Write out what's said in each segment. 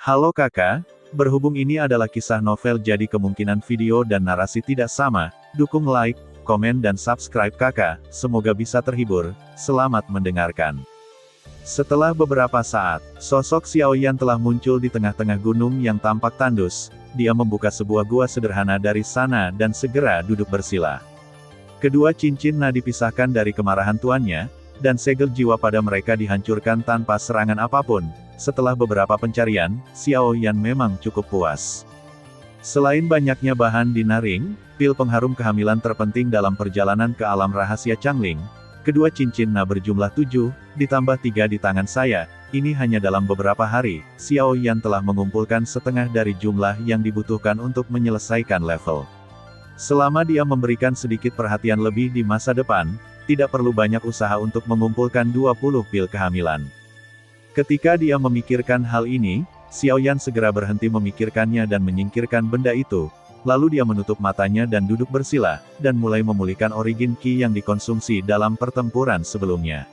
Halo kakak, berhubung ini adalah kisah novel jadi kemungkinan video dan narasi tidak sama, dukung like, komen dan subscribe kakak, semoga bisa terhibur, selamat mendengarkan. Setelah beberapa saat, sosok Xiaoyan telah muncul di tengah-tengah gunung yang tampak tandus, dia membuka sebuah gua sederhana dari sana dan segera duduk bersila. Kedua cincin nah dipisahkan dari kemarahan tuannya, dan segel jiwa pada mereka dihancurkan tanpa serangan apapun. Setelah beberapa pencarian, Xiaoyan memang cukup puas. Selain banyaknya bahan di Naring, pil pengharum kehamilan terpenting dalam perjalanan ke alam rahasia Changling, kedua cincin nah berjumlah 7, ditambah 3 di tangan saya, ini hanya dalam beberapa hari, Xiaoyan telah mengumpulkan setengah dari jumlah yang dibutuhkan untuk menyelesaikan level. Selama dia memberikan sedikit perhatian lebih di masa depan, tidak perlu banyak usaha untuk mengumpulkan 20 pil kehamilan. Ketika dia memikirkan hal ini, Xiaoyan segera berhenti memikirkannya dan menyingkirkan benda itu, lalu dia menutup matanya dan duduk bersila, dan mulai memulihkan origin Qi yang dikonsumsi dalam pertempuran sebelumnya.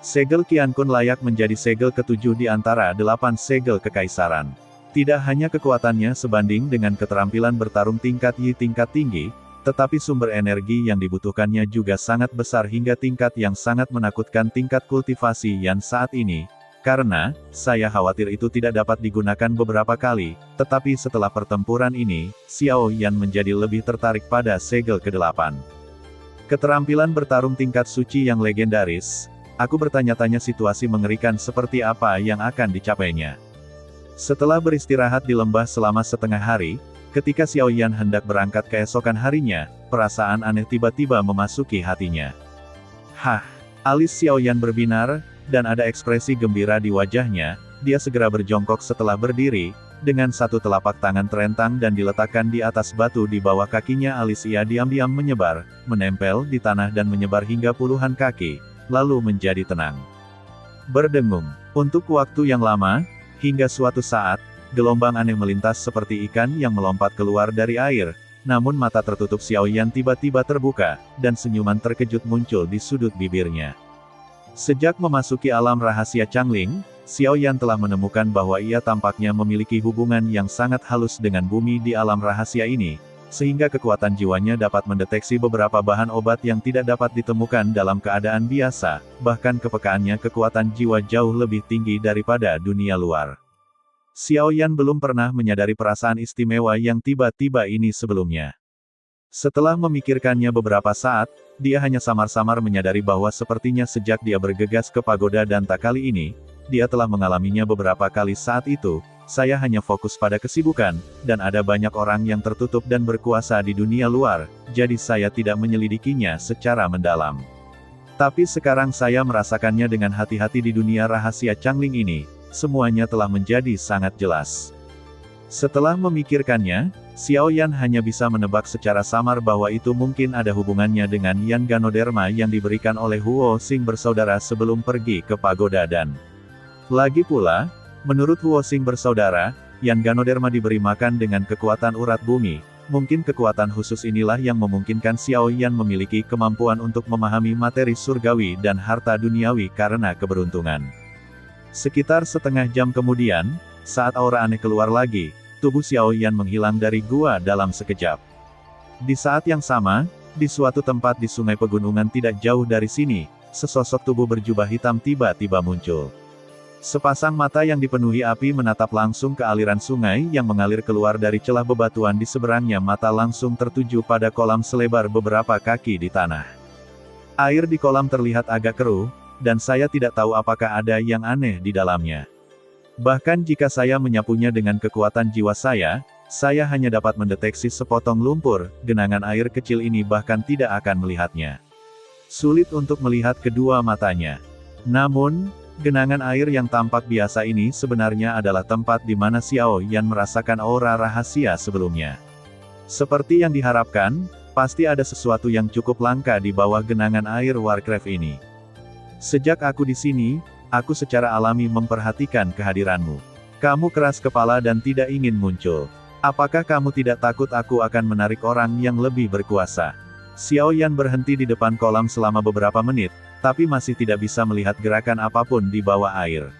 Segel Qiankun layak menjadi segel ketujuh di antara 8 segel kekaisaran. Tidak hanya kekuatannya sebanding dengan keterampilan bertarung tingkat Yi tingkat tinggi, tetapi sumber energi yang dibutuhkannya juga sangat besar hingga tingkat yang sangat menakutkan tingkat kultivasi Yan saat ini. Karena, saya khawatir itu tidak dapat digunakan beberapa kali, tetapi setelah pertempuran ini, Xiaoyan menjadi lebih tertarik pada segel ke-8. Keterampilan bertarung tingkat suci yang legendaris, aku bertanya-tanya situasi mengerikan seperti apa yang akan dicapainya. Setelah beristirahat di lembah selama setengah hari, ketika Xiaoyan hendak berangkat keesokan harinya, perasaan aneh tiba-tiba memasuki hatinya. Hah! Alis Xiaoyan berbinar, dan ada ekspresi gembira di wajahnya, dia segera berjongkok setelah berdiri, dengan satu telapak tangan terentang dan diletakkan di atas batu di bawah kakinya alis ia diam-diam menyebar, menempel di tanah dan menyebar hingga puluhan kaki, lalu menjadi tenang. Berdengung. Untuk waktu yang lama, hingga suatu saat, gelombang aneh melintas seperti ikan yang melompat keluar dari air, namun mata tertutup Xiaoyan tiba-tiba terbuka, dan senyuman terkejut muncul di sudut bibirnya. Sejak memasuki alam rahasia Changling, Xiaoyan telah menemukan bahwa ia tampaknya memiliki hubungan yang sangat halus dengan bumi di alam rahasia ini, sehingga kekuatan jiwanya dapat mendeteksi beberapa bahan obat yang tidak dapat ditemukan dalam keadaan biasa, bahkan kepekaannya kekuatan jiwa jauh lebih tinggi daripada dunia luar. Xiaoyan belum pernah menyadari perasaan istimewa yang tiba-tiba ini sebelumnya. Setelah memikirkannya beberapa saat, dia hanya samar-samar menyadari bahwa sepertinya sejak dia bergegas ke pagoda dan tak kali ini, dia telah mengalaminya beberapa kali saat itu, saya hanya fokus pada kesibukan, dan ada banyak orang yang tertutup dan berkuasa di dunia luar, jadi saya tidak menyelidikinya secara mendalam. Tapi sekarang saya merasakannya dengan hati-hati di dunia rahasia Changling ini, semuanya telah menjadi sangat jelas. Setelah memikirkannya, Xiaoyan hanya bisa menebak secara samar bahwa itu mungkin ada hubungannya dengan Yan Ganoderma yang diberikan oleh Huo Xing bersaudara sebelum pergi ke pagoda dan. Lagi pula, menurut Huo Xing bersaudara, Yan Ganoderma diberi makan dengan kekuatan urat bumi, mungkin kekuatan khusus inilah yang memungkinkan Xiaoyan memiliki kemampuan untuk memahami materi surgawi dan harta duniawi karena keberuntungan. Sekitar setengah jam kemudian, saat aura aneh keluar lagi, tubuh Xiaoyan menghilang dari gua dalam sekejap. Di saat yang sama, di suatu tempat di sungai pegunungan tidak jauh dari sini, sesosok tubuh berjubah hitam tiba-tiba muncul. Sepasang mata yang dipenuhi api menatap langsung ke aliran sungai yang mengalir keluar dari celah bebatuan di seberangnya, mata langsung tertuju pada kolam selebar beberapa kaki di tanah. Air di kolam terlihat agak keruh, dan saya tidak tahu apakah ada yang aneh di dalamnya. Bahkan jika saya menyapunya dengan kekuatan jiwa saya hanya dapat mendeteksi sepotong lumpur, genangan air kecil ini bahkan tidak akan melihatnya. Sulit untuk melihat kedua matanya. Namun, genangan air yang tampak biasa ini sebenarnya adalah tempat di mana Xiaoyan merasakan aura rahasia sebelumnya. Seperti yang diharapkan, pasti ada sesuatu yang cukup langka di bawah genangan air Warcraft ini. Sejak aku di sini, aku secara alami memperhatikan kehadiranmu. Kamu keras kepala dan tidak ingin muncul. Apakah kamu tidak takut aku akan menarik orang yang lebih berkuasa? Xiaoyan berhenti di depan kolam selama beberapa menit, tapi masih tidak bisa melihat gerakan apapun di bawah air.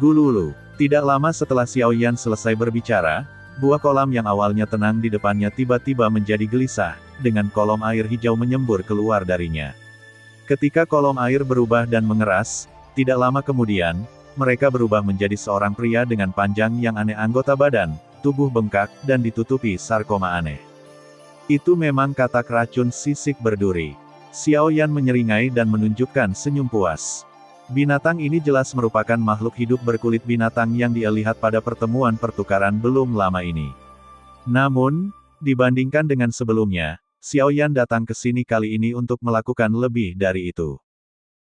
Gululu. Tidak lama setelah Xiao Yan selesai berbicara, buah kolam yang awalnya tenang di depannya tiba-tiba menjadi gelisah, dengan kolom air hijau menyembur keluar darinya. Ketika kolom air berubah dan mengeras, tidak lama kemudian, mereka berubah menjadi seorang pria dengan panjang yang aneh anggota badan, tubuh bengkak, dan ditutupi sarkoma aneh. Itu memang katak racun sisik berduri. Xiao Yan menyeringai dan menunjukkan senyum puas. Binatang ini jelas merupakan makhluk hidup berkulit binatang yang dia lihat pada pertemuan pertukaran belum lama ini. Namun, dibandingkan dengan sebelumnya, Xiao Yan datang ke sini kali ini untuk melakukan lebih dari itu.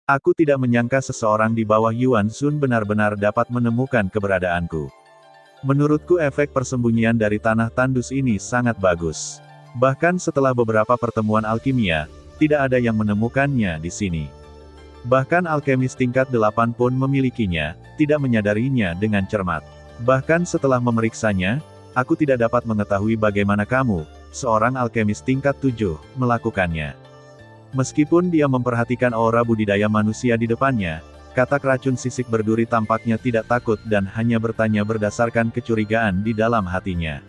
Aku tidak menyangka seseorang di bawah Yuan Zun benar-benar dapat menemukan keberadaanku. Menurutku efek persembunyian dari tanah tandus ini sangat bagus. Bahkan setelah beberapa pertemuan alkimia, tidak ada yang menemukannya di sini. Bahkan alkemis tingkat 8 pun memilikinya, tidak menyadarinya dengan cermat. Bahkan setelah memeriksanya, aku tidak dapat mengetahui bagaimana kamu, seorang alkemis tingkat 7, melakukannya. Meskipun dia memperhatikan aura budidaya manusia di depannya, katak racun sisik berduri tampaknya tidak takut dan hanya bertanya berdasarkan kecurigaan di dalam hatinya.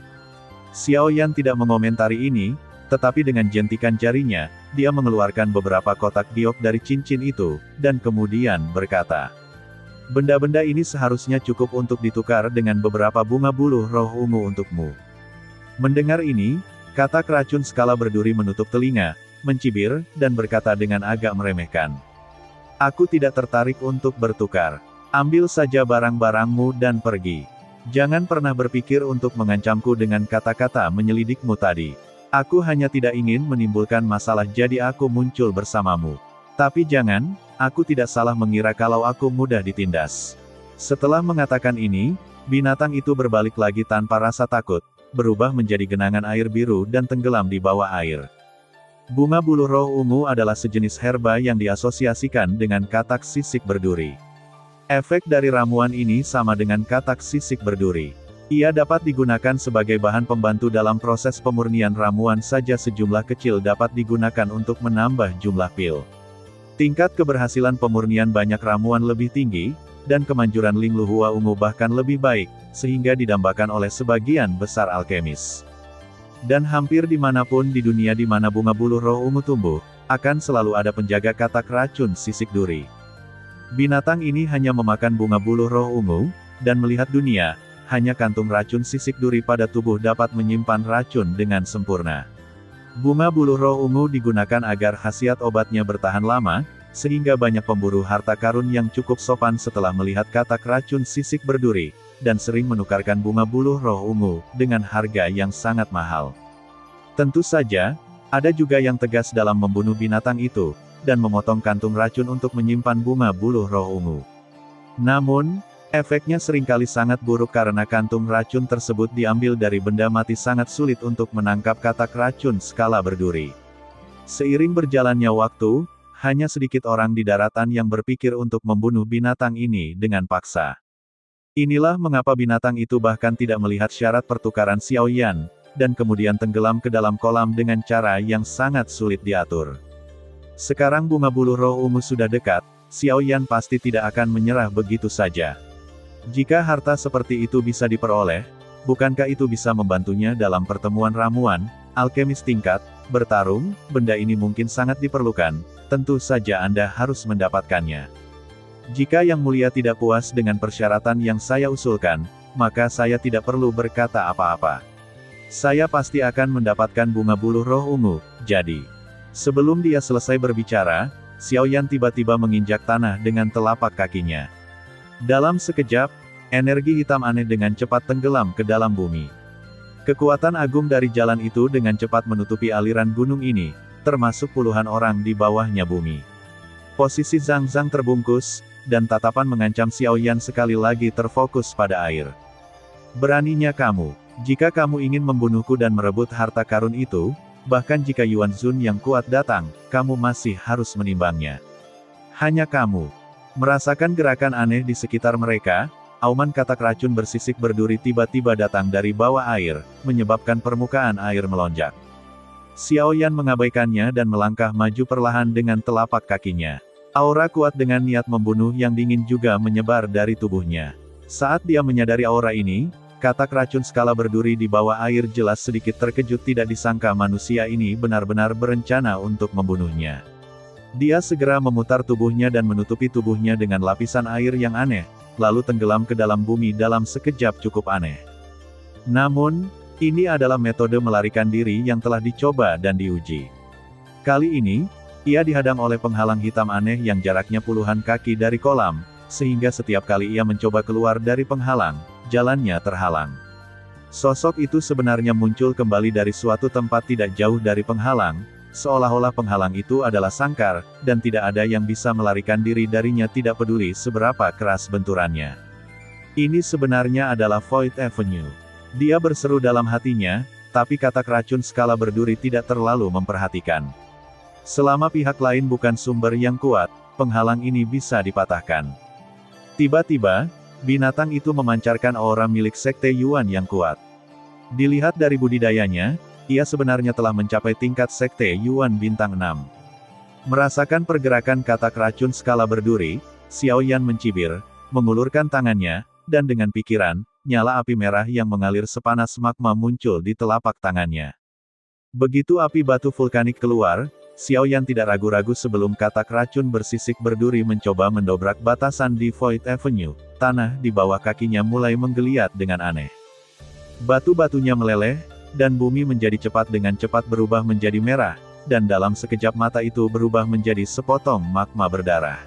Xiao Yan tidak mengomentari ini, tetapi dengan jentikan jarinya, dia mengeluarkan beberapa kotak giok dari cincin itu, dan kemudian berkata, "Benda-benda ini seharusnya cukup untuk ditukar dengan beberapa bunga buluh roh ungu untukmu." Mendengar ini, katak racun skala berduri menutup telinga, mencibir, dan berkata dengan agak meremehkan, "Aku tidak tertarik untuk bertukar. Ambil saja barang-barangmu dan pergi. Jangan pernah berpikir untuk mengancamku dengan kata-kata menyelidikmu tadi. Aku hanya tidak ingin menimbulkan masalah jadi aku muncul bersamamu. Tapi jangan, aku tidak salah mengira kalau aku mudah ditindas." Setelah mengatakan ini, binatang itu berbalik lagi tanpa rasa takut, berubah menjadi genangan air biru dan tenggelam di bawah air. Bunga buluh roh ungu adalah sejenis herba yang diasosiasikan dengan katak sisik berduri. Efek dari ramuan ini sama dengan katak sisik berduri. Ia dapat digunakan sebagai bahan pembantu dalam proses pemurnian ramuan saja, sejumlah kecil dapat digunakan untuk menambah jumlah pil. Tingkat keberhasilan pemurnian banyak ramuan lebih tinggi, dan kemanjuran Ling Luhua ungu bahkan lebih baik, sehingga didambakan oleh sebagian besar alkemis. Dan hampir dimanapun di dunia di mana bunga buluh roh ungu tumbuh, akan selalu ada penjaga katak racun sisik duri. Binatang ini hanya memakan bunga buluh roh ungu, dan melihat dunia, hanya kantung racun sisik duri pada tubuh dapat menyimpan racun dengan sempurna. Bunga buluh roh ungu digunakan agar khasiat obatnya bertahan lama, sehingga banyak pemburu harta karun yang cukup sopan setelah melihat katak racun sisik berduri, dan sering menukarkan bunga buluh roh ungu, dengan harga yang sangat mahal. Tentu saja, ada juga yang tegas dalam membunuh binatang itu, dan memotong kantung racun untuk menyimpan bunga buluh roh ungu. Namun, efeknya seringkali sangat buruk karena kantung racun tersebut diambil dari benda mati, sangat sulit untuk menangkap katak racun skala berduri. Seiring berjalannya waktu, hanya sedikit orang di daratan yang berpikir untuk membunuh binatang ini dengan paksa. Inilah mengapa binatang itu bahkan tidak melihat syarat pertukaran Xiao Yan, dan kemudian tenggelam ke dalam kolam dengan cara yang sangat sulit diatur. Sekarang bunga buluh roh ungu sudah dekat, Xiao Yan pasti tidak akan menyerah begitu saja. Jika harta seperti itu bisa diperoleh, bukankah itu bisa membantunya dalam pertemuan ramuan, alkemis tingkat, bertarung, benda ini mungkin sangat diperlukan, tentu saja Anda harus mendapatkannya. Jika Yang Mulia tidak puas dengan persyaratan yang saya usulkan, maka saya tidak perlu berkata apa-apa. Saya pasti akan mendapatkan bunga buluh roh ungu, jadi. Sebelum dia selesai berbicara, Xiao Yan tiba-tiba menginjak tanah dengan telapak kakinya. Dalam sekejap, energi hitam aneh dengan cepat tenggelam ke dalam bumi. Kekuatan agung dari jalan itu dengan cepat menutupi aliran gunung ini, termasuk puluhan orang di bawahnya bumi. Posisi Zhang Zhang terbungkus, dan tatapan mengancam Xiao Yan sekali lagi terfokus pada air. "Beraninya kamu, jika kamu ingin membunuhku dan merebut harta karun itu, bahkan jika Yuan Zun yang kuat datang, kamu masih harus menimbangnya. Hanya kamu." Merasakan gerakan aneh di sekitar mereka, auman katak racun bersisik berduri tiba-tiba datang dari bawah air, menyebabkan permukaan air melonjak. Xiao Yan mengabaikannya dan melangkah maju perlahan dengan telapak kakinya. Aura kuat dengan niat membunuh yang dingin juga menyebar dari tubuhnya. Saat dia menyadari aura ini, katak racun skala berduri di bawah air jelas sedikit terkejut, tidak disangka manusia ini benar-benar berencana untuk membunuhnya. Dia segera memutar tubuhnya dan menutupi tubuhnya dengan lapisan air yang aneh, lalu tenggelam ke dalam bumi dalam sekejap cukup aneh. Namun, ini adalah metode melarikan diri yang telah dicoba dan diuji. Kali ini, ia dihadang oleh penghalang hitam aneh yang jaraknya puluhan kaki dari kolam, sehingga setiap kali ia mencoba keluar dari penghalang, jalannya terhalang. Sosok itu sebenarnya muncul kembali dari suatu tempat tidak jauh dari penghalang, seolah-olah penghalang itu adalah sangkar, dan tidak ada yang bisa melarikan diri darinya tidak peduli seberapa keras benturannya. Ini sebenarnya adalah Void Avenue. Dia berseru dalam hatinya, tapi katak racun skala berduri tidak terlalu memperhatikan. Selama pihak lain bukan sumber yang kuat, penghalang ini bisa dipatahkan. Tiba-tiba, binatang itu memancarkan aura milik Sekte Yuan yang kuat. Dilihat dari budidayanya, ia sebenarnya telah mencapai tingkat Sekte Yuan bintang 6. Merasakan pergerakan katak racun skala berduri, Xiao Yan mencibir, mengulurkan tangannya, dan dengan pikiran, nyala api merah yang mengalir sepanas magma muncul di telapak tangannya. Begitu api batu vulkanik keluar, Xiao Yan tidak ragu-ragu sebelum katak racun bersisik berduri mencoba mendobrak batasan di Void Avenue. Tanah di bawah kakinya mulai menggeliat dengan aneh. Batu-batunya meleleh, dan bumi menjadi cepat dengan cepat berubah menjadi merah, dan dalam sekejap mata itu berubah menjadi sepotong magma berdarah.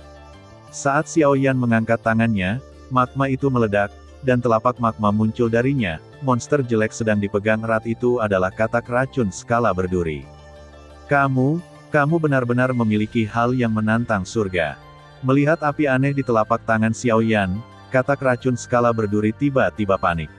Saat Xiao Yan mengangkat tangannya, magma itu meledak, dan telapak magma muncul darinya. Monster jelek sedang dipegang erat itu adalah katak racun skala berduri. Kamu benar-benar memiliki hal yang menantang surga. Melihat api aneh di telapak tangan Xiao Yan, katak racun skala berduri tiba-tiba panik.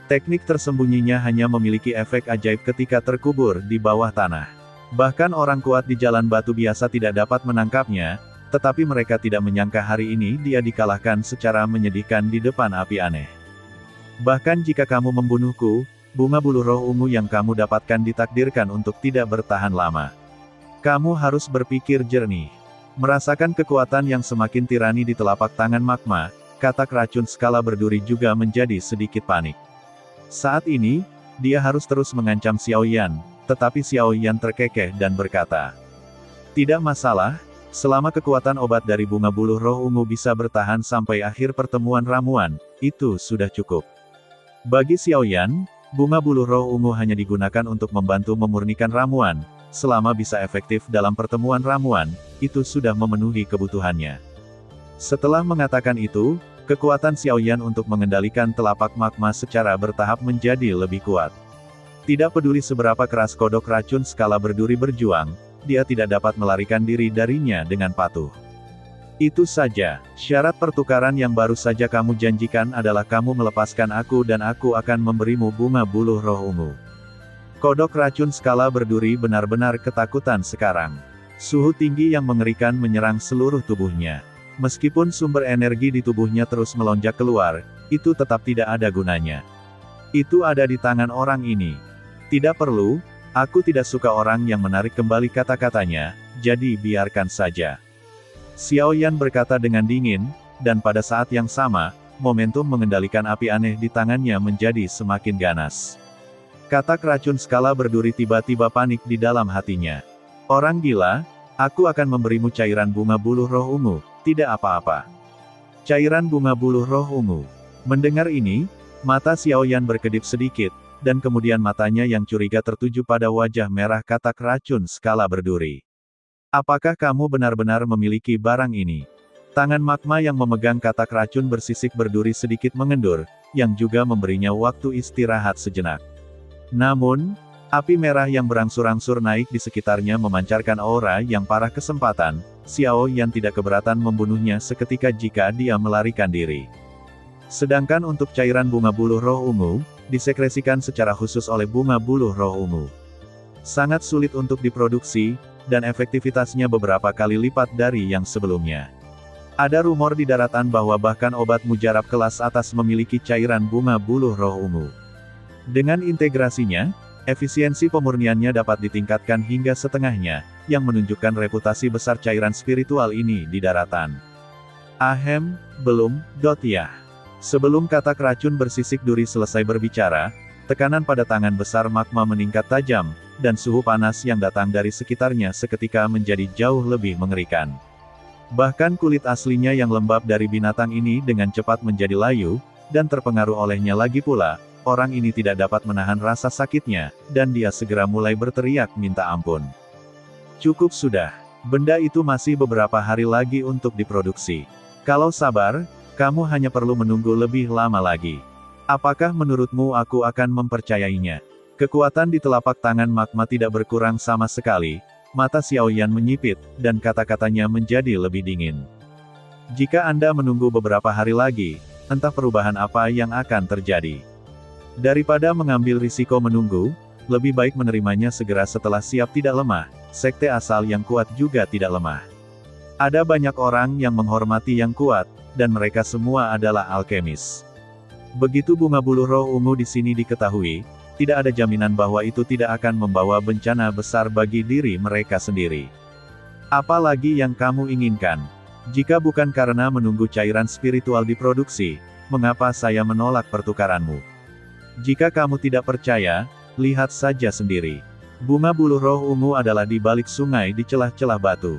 Teknik tersembunyinya hanya memiliki efek ajaib ketika terkubur di bawah tanah. Bahkan orang kuat di jalan batu biasa tidak dapat menangkapnya, tetapi mereka tidak menyangka hari ini dia dikalahkan secara menyedihkan di depan api aneh. Bahkan jika kamu membunuhku, bunga bulu roh ungu yang kamu dapatkan ditakdirkan untuk tidak bertahan lama. Kamu harus berpikir jernih. Merasakan kekuatan yang semakin tirani di telapak tangan magma, katak racun skala berduri juga menjadi sedikit panik. Saat ini, dia harus terus mengancam Xiao Yan, tetapi Xiao Yan terkekeh dan berkata, "Tidak masalah, selama kekuatan obat dari bunga buluh roh ungu bisa bertahan sampai akhir pertemuan ramuan, itu sudah cukup." Bagi Xiao Yan, bunga buluh roh ungu hanya digunakan untuk membantu memurnikan ramuan. Selama bisa efektif dalam pertemuan ramuan, itu sudah memenuhi kebutuhannya. Setelah mengatakan itu, kekuatan Xiao Yan untuk mengendalikan telapak magma secara bertahap menjadi lebih kuat. Tidak peduli seberapa keras kodok racun skala berduri berjuang, dia tidak dapat melarikan diri darinya dengan patuh. Itu saja, syarat pertukaran yang baru saja kamu janjikan adalah kamu melepaskan aku dan aku akan memberimu bunga buluh roh ungu. Kodok racun skala berduri benar-benar ketakutan sekarang. Suhu tinggi yang mengerikan menyerang seluruh tubuhnya. Meskipun sumber energi di tubuhnya terus melonjak keluar, itu tetap tidak ada gunanya. Itu ada di tangan orang ini. Tidak perlu, aku tidak suka orang yang menarik kembali kata-katanya, jadi biarkan saja. Xiao Yan berkata dengan dingin, dan pada saat yang sama, momentum mengendalikan api aneh di tangannya menjadi semakin ganas. Katak racun skala berduri tiba-tiba panik di dalam hatinya. Orang gila, aku akan memberimu cairan bunga buluh roh ungu, tidak apa-apa. Cairan bunga buluh roh ungu. Mendengar ini, mata Xiao Yan berkedip sedikit, dan kemudian matanya yang curiga tertuju pada wajah merah katak racun skala berduri. Apakah kamu benar-benar memiliki barang ini? Tangan magma yang memegang katak racun bersisik berduri sedikit mengendur, yang juga memberinya waktu istirahat sejenak. Namun, api merah yang berangsur-angsur naik di sekitarnya memancarkan aura yang parah kesempatan. Xiao Yan tidak keberatan membunuhnya seketika jika dia melarikan diri. Sedangkan untuk cairan bunga buluh roh ungu, disekresikan secara khusus oleh bunga buluh roh ungu. Sangat sulit untuk diproduksi, dan efektivitasnya beberapa kali lipat dari yang sebelumnya. Ada rumor di daratan bahwa bahkan obat mujarab kelas atas memiliki cairan bunga buluh roh ungu. Dengan integrasinya, efisiensi pemurniannya dapat ditingkatkan hingga setengahnya, yang menunjukkan reputasi besar cairan spiritual ini di daratan. Belum, ya. Sebelum katak racun bersisik duri selesai berbicara, tekanan pada tangan besar magma meningkat tajam, dan suhu panas yang datang dari sekitarnya seketika menjadi jauh lebih mengerikan. Bahkan kulit aslinya yang lembab dari binatang ini dengan cepat menjadi layu, dan terpengaruh olehnya lagi pula, orang ini tidak dapat menahan rasa sakitnya, dan dia segera mulai berteriak minta ampun. Cukup sudah. Benda itu masih beberapa hari lagi untuk diproduksi. Kalau sabar, kamu hanya perlu menunggu lebih lama lagi. Apakah menurutmu aku akan mempercayainya? Kekuatan di telapak tangan magma tidak berkurang sama sekali, mata Xiao Yan menyipit, dan kata-katanya menjadi lebih dingin. Jika Anda menunggu beberapa hari lagi, entah perubahan apa yang akan terjadi. Daripada mengambil risiko menunggu, lebih baik menerimanya segera setelah siap. Tidak lemah, sekte asal yang kuat juga tidak lemah. Ada banyak orang yang menghormati yang kuat, dan mereka semua adalah alkemis. Begitu bunga buluh roh ungu di sini diketahui, tidak ada jaminan bahwa itu tidak akan membawa bencana besar bagi diri mereka sendiri. Apalagi yang kamu inginkan? Jika bukan karena menunggu cairan spiritual diproduksi, mengapa saya menolak pertukaranmu? Jika kamu tidak percaya, lihat saja sendiri. Bunga buluh roh ungu adalah di balik sungai di celah-celah batu.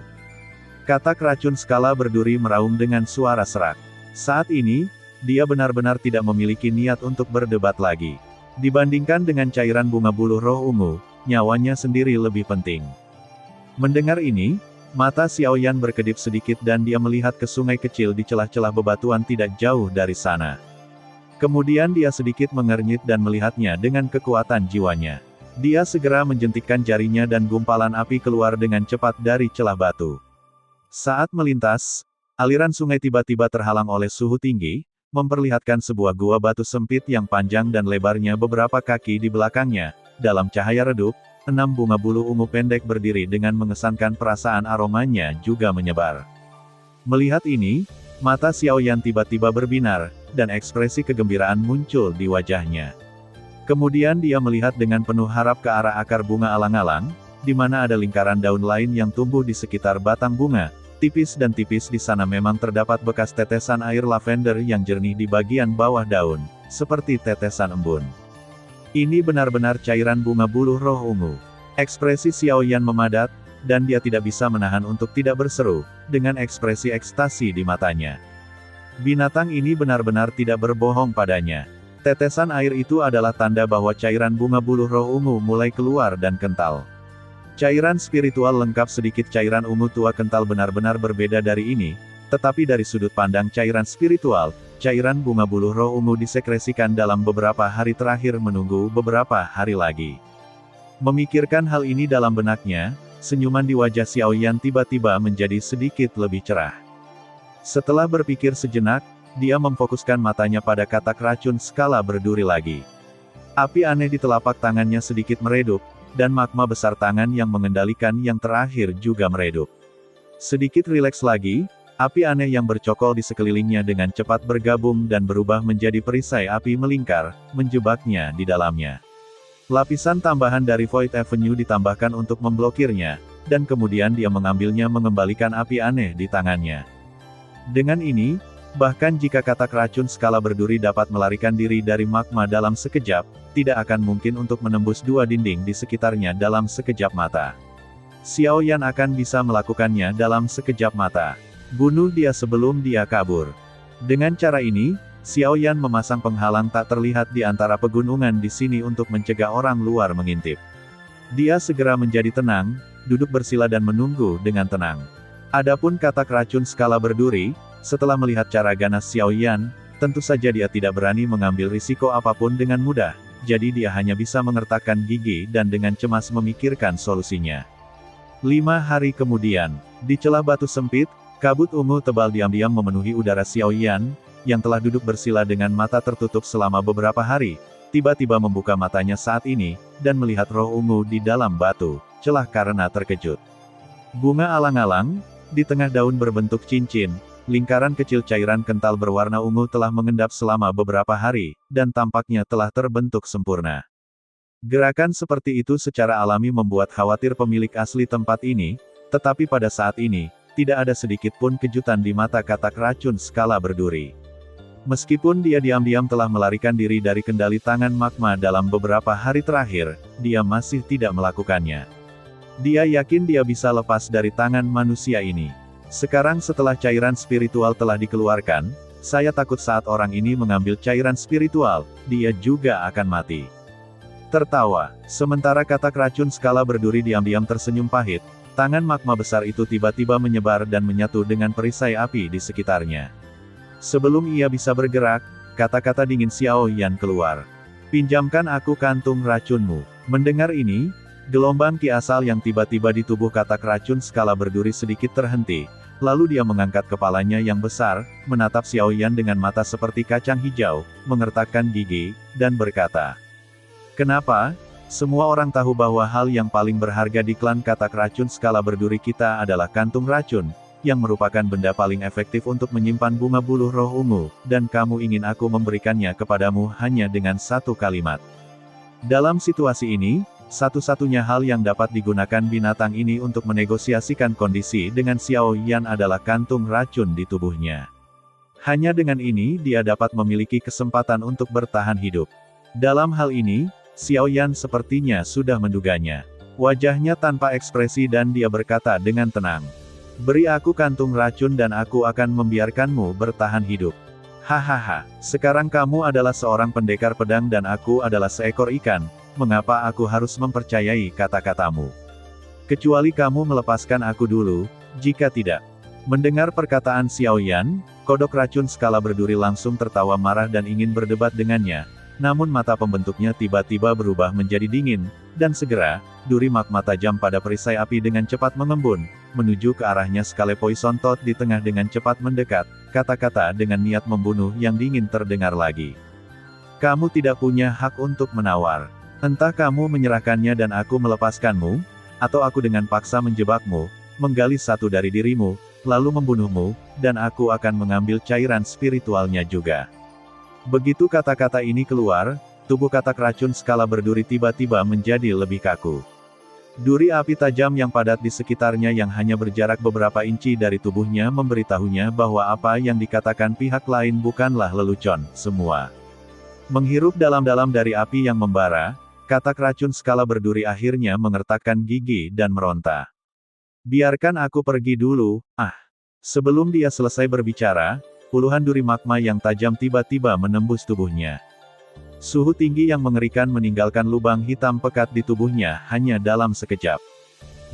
Katak racun skala berduri meraung dengan suara serak. Saat ini, dia benar-benar tidak memiliki niat untuk berdebat lagi. Dibandingkan dengan cairan bunga buluh roh ungu, nyawanya sendiri lebih penting. Mendengar ini, mata Xiao Yan berkedip sedikit dan dia melihat ke sungai kecil di celah-celah bebatuan tidak jauh dari sana. Kemudian dia sedikit mengernyit dan melihatnya dengan kekuatan jiwanya. Dia segera menjentikkan jarinya dan gumpalan api keluar dengan cepat dari celah batu. Saat melintas, aliran sungai tiba-tiba terhalang oleh suhu tinggi, memperlihatkan sebuah gua batu sempit yang panjang dan lebarnya beberapa kaki di belakangnya. Dalam cahaya redup, 6 bunga buluh ungu pendek berdiri dengan mengesankan perasaan aromanya juga menyebar. Melihat ini, mata Xiao Yan tiba-tiba berbinar, dan ekspresi kegembiraan muncul di wajahnya. Kemudian dia melihat dengan penuh harap ke arah akar bunga alang-alang, di mana ada lingkaran daun lain yang tumbuh di sekitar batang bunga. Tipis dan tipis di sana memang terdapat bekas tetesan air lavender yang jernih di bagian bawah daun, seperti tetesan embun. Ini benar-benar cairan bunga buluh roh ungu. Ekspresi Xiao Yan memadat, dan dia tidak bisa menahan untuk tidak berseru, dengan ekspresi ekstasi di matanya. Binatang ini benar-benar tidak berbohong padanya. Tetesan air itu adalah tanda bahwa cairan bunga buluh roh ungu mulai keluar dan kental. Cairan spiritual lengkap sedikit cairan ungu tua kental benar-benar berbeda dari ini, tetapi dari sudut pandang cairan spiritual, cairan bunga buluh roh ungu disekresikan dalam beberapa hari terakhir menunggu beberapa hari lagi. Memikirkan hal ini dalam benaknya, senyuman di wajah Xiao Yan tiba-tiba menjadi sedikit lebih cerah. Setelah berpikir sejenak, dia memfokuskan matanya pada katak racun skala berduri lagi. Api aneh di telapak tangannya sedikit meredup, dan magma besar tangan yang mengendalikan yang terakhir juga meredup. Sedikit rileks lagi, api aneh yang bercokol di sekelilingnya dengan cepat bergabung dan berubah menjadi perisai api melingkar, menjebaknya di dalamnya. Lapisan tambahan dari Void Avenue ditambahkan untuk memblokirnya, dan kemudian dia mengambilnya mengembalikan api aneh di tangannya. Dengan ini, bahkan jika katak racun skala berduri dapat melarikan diri dari magma dalam sekejap, tidak akan mungkin untuk menembus dua dinding di sekitarnya dalam sekejap mata. Xiao Yan akan bisa melakukannya dalam sekejap mata. Bunuh dia sebelum dia kabur. Dengan cara ini, Xiao Yan memasang penghalang tak terlihat di antara pegunungan di sini untuk mencegah orang luar mengintip. Dia segera menjadi tenang, duduk bersila dan menunggu dengan tenang. Adapun katak racun skala berduri, setelah melihat cara ganas Xiao Yan, tentu saja dia tidak berani mengambil risiko apapun dengan mudah, jadi dia hanya bisa mengertakkan gigi dan dengan cemas memikirkan solusinya. 5 hari kemudian, di celah batu sempit, kabut ungu tebal diam-diam memenuhi udara. Xiao Yan, yang telah duduk bersila dengan mata tertutup selama beberapa hari, tiba-tiba membuka matanya saat ini, dan melihat roh ungu di dalam batu, celah karena terkejut. Bunga alang-alang, di tengah daun berbentuk cincin, lingkaran kecil cairan kental berwarna ungu telah mengendap selama beberapa hari, dan tampaknya telah terbentuk sempurna. Gerakan seperti itu secara alami membuat khawatir pemilik asli tempat ini, tetapi pada saat ini, tidak ada sedikit pun kejutan di mata katak racun skala berduri. Meskipun dia diam-diam telah melarikan diri dari kendali tangan magma dalam beberapa hari terakhir, dia masih tidak melakukannya. Dia yakin dia bisa lepas dari tangan manusia ini. Sekarang setelah cairan spiritual telah dikeluarkan, saya takut saat orang ini mengambil cairan spiritual, dia juga akan mati. Tertawa. Sementara katak racun skala berduri diam-diam tersenyum pahit, tangan magma besar itu tiba-tiba menyebar dan menyatu dengan perisai api di sekitarnya. Sebelum ia bisa bergerak, kata-kata dingin Xiao Yan keluar. Pinjamkan aku kantung racunmu. Mendengar ini, gelombang ki asal yang tiba-tiba di tubuh katak racun skala berduri sedikit terhenti, lalu dia mengangkat kepalanya yang besar, menatap Xiao Yan dengan mata seperti kacang hijau, mengertakkan gigi, dan berkata, "Kenapa? Semua orang tahu bahwa hal yang paling berharga di klan katak racun skala berduri kita adalah kantung racun, yang merupakan benda paling efektif untuk menyimpan bunga buluh roh ungu, dan kamu ingin aku memberikannya kepadamu hanya dengan satu kalimat." Dalam situasi ini, satu-satunya hal yang dapat digunakan binatang ini untuk menegosiasikan kondisi dengan Xiao Yan adalah kantung racun di tubuhnya. Hanya dengan ini dia dapat memiliki kesempatan untuk bertahan hidup. Dalam hal ini, Xiao Yan sepertinya sudah menduganya. Wajahnya tanpa ekspresi dan dia berkata dengan tenang, "Beri aku kantung racun dan aku akan membiarkanmu bertahan hidup." Hahaha, sekarang kamu adalah seorang pendekar pedang dan aku adalah seekor ikan, mengapa aku harus mempercayai kata-katamu? Kecuali kamu melepaskan aku dulu, jika tidak. Mendengar perkataan Xiao Yan, kodok racun skala berduri langsung tertawa marah dan ingin berdebat dengannya, namun mata pembentuknya tiba-tiba berubah menjadi dingin, dan segera, duri magma tajam pada perisai api dengan cepat mengembun, menuju ke arahnya. Skala Poison Thought di tengah dengan cepat mendekat, kata-kata dengan niat membunuh yang dingin terdengar lagi. "Kamu tidak punya hak untuk menawar. Entah kamu menyerahkannya dan aku melepaskanmu, atau aku dengan paksa menjebakmu, menggali satu dari dirimu, lalu membunuhmu, dan aku akan mengambil cairan spiritualnya juga." Begitu kata-kata ini keluar, tubuh katak racun skala berduri tiba-tiba menjadi lebih kaku. Duri api tajam yang padat di sekitarnya yang hanya berjarak beberapa inci dari tubuhnya memberitahunya bahwa apa yang dikatakan pihak lain bukanlah lelucon, semua. Menghirup dalam-dalam dari api yang membara, katak racun skala berduri akhirnya mengertakkan gigi dan meronta. "Biarkan aku pergi dulu, ah." Sebelum dia selesai berbicara, puluhan duri magma yang tajam tiba-tiba menembus tubuhnya. Suhu tinggi yang mengerikan meninggalkan lubang hitam pekat di tubuhnya hanya dalam sekejap.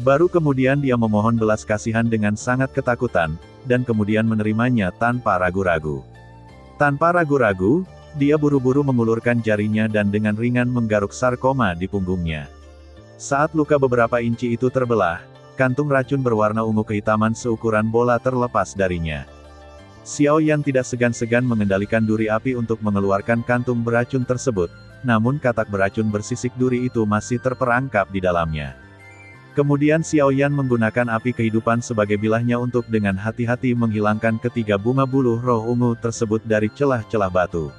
Baru kemudian dia memohon belas kasihan dengan sangat ketakutan, dan kemudian menerimanya tanpa ragu-ragu. Tanpa ragu-ragu, dia buru-buru mengulurkan jarinya dan dengan ringan menggaruk sarkoma di punggungnya. Saat luka beberapa inci itu terbelah, kantung racun berwarna ungu kehitaman seukuran bola terlepas darinya. Xiao Yan tidak segan-segan mengendalikan duri api untuk mengeluarkan kantung beracun tersebut, namun katak beracun bersisik duri itu masih terperangkap di dalamnya. Kemudian Xiao Yan menggunakan api kehidupan sebagai bilahnya untuk dengan hati-hati menghilangkan ketiga bunga buluh roh ungu tersebut dari celah-celah batu.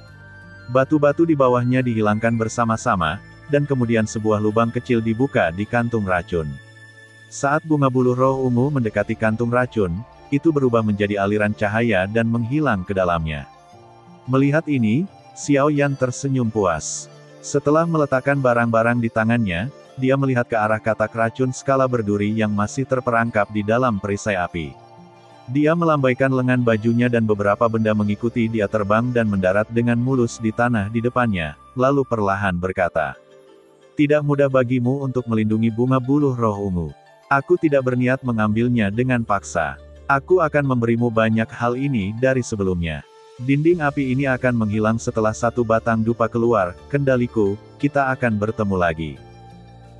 Batu-batu di bawahnya dihilangkan bersama-sama, dan kemudian sebuah lubang kecil dibuka di kantung racun. Saat bunga buluh roh ungu mendekati kantung racun, itu berubah menjadi aliran cahaya dan menghilang ke dalamnya. Melihat ini, Xiao Yan tersenyum puas. Setelah meletakkan barang-barang di tangannya, dia melihat ke arah katak racun skala berduri yang masih terperangkap di dalam perisai api. Dia melambaikan lengan bajunya dan beberapa benda mengikuti dia terbang dan mendarat dengan mulus di tanah di depannya, lalu perlahan berkata, "Tidak mudah bagimu untuk melindungi bunga buluh roh ungu. Aku tidak berniat mengambilnya dengan paksa. Aku akan memberimu banyak hal ini dari sebelumnya. Dinding api ini akan menghilang setelah satu batang dupa keluar, kendaliku, kita akan bertemu lagi."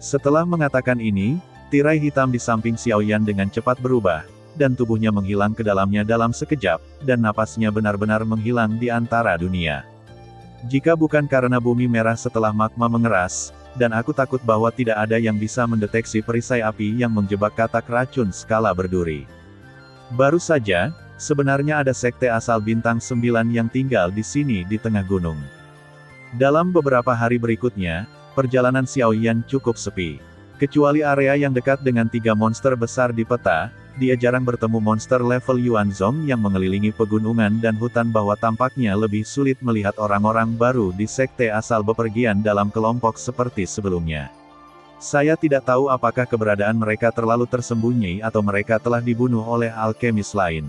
Setelah mengatakan ini, tirai hitam di samping Xiao Yan dengan cepat berubah, dan tubuhnya menghilang ke dalamnya dalam sekejap, dan napasnya benar-benar menghilang di antara dunia. "Jika bukan karena bumi merah setelah magma mengeras, dan aku takut bahwa tidak ada yang bisa mendeteksi perisai api yang menjebak katak racun skala berduri. Baru saja, sebenarnya ada sekte asal bintang 9 yang tinggal di sini di tengah gunung." Dalam beberapa hari berikutnya, perjalanan Xiao Yan cukup sepi. Kecuali area yang dekat dengan 3 monster besar di peta, dia jarang bertemu monster level Yuanzong yang mengelilingi pegunungan dan hutan bahwa tampaknya lebih sulit melihat orang-orang baru di sekte asal bepergian dalam kelompok seperti sebelumnya. Saya tidak tahu apakah keberadaan mereka terlalu tersembunyi atau mereka telah dibunuh oleh alkemis lain.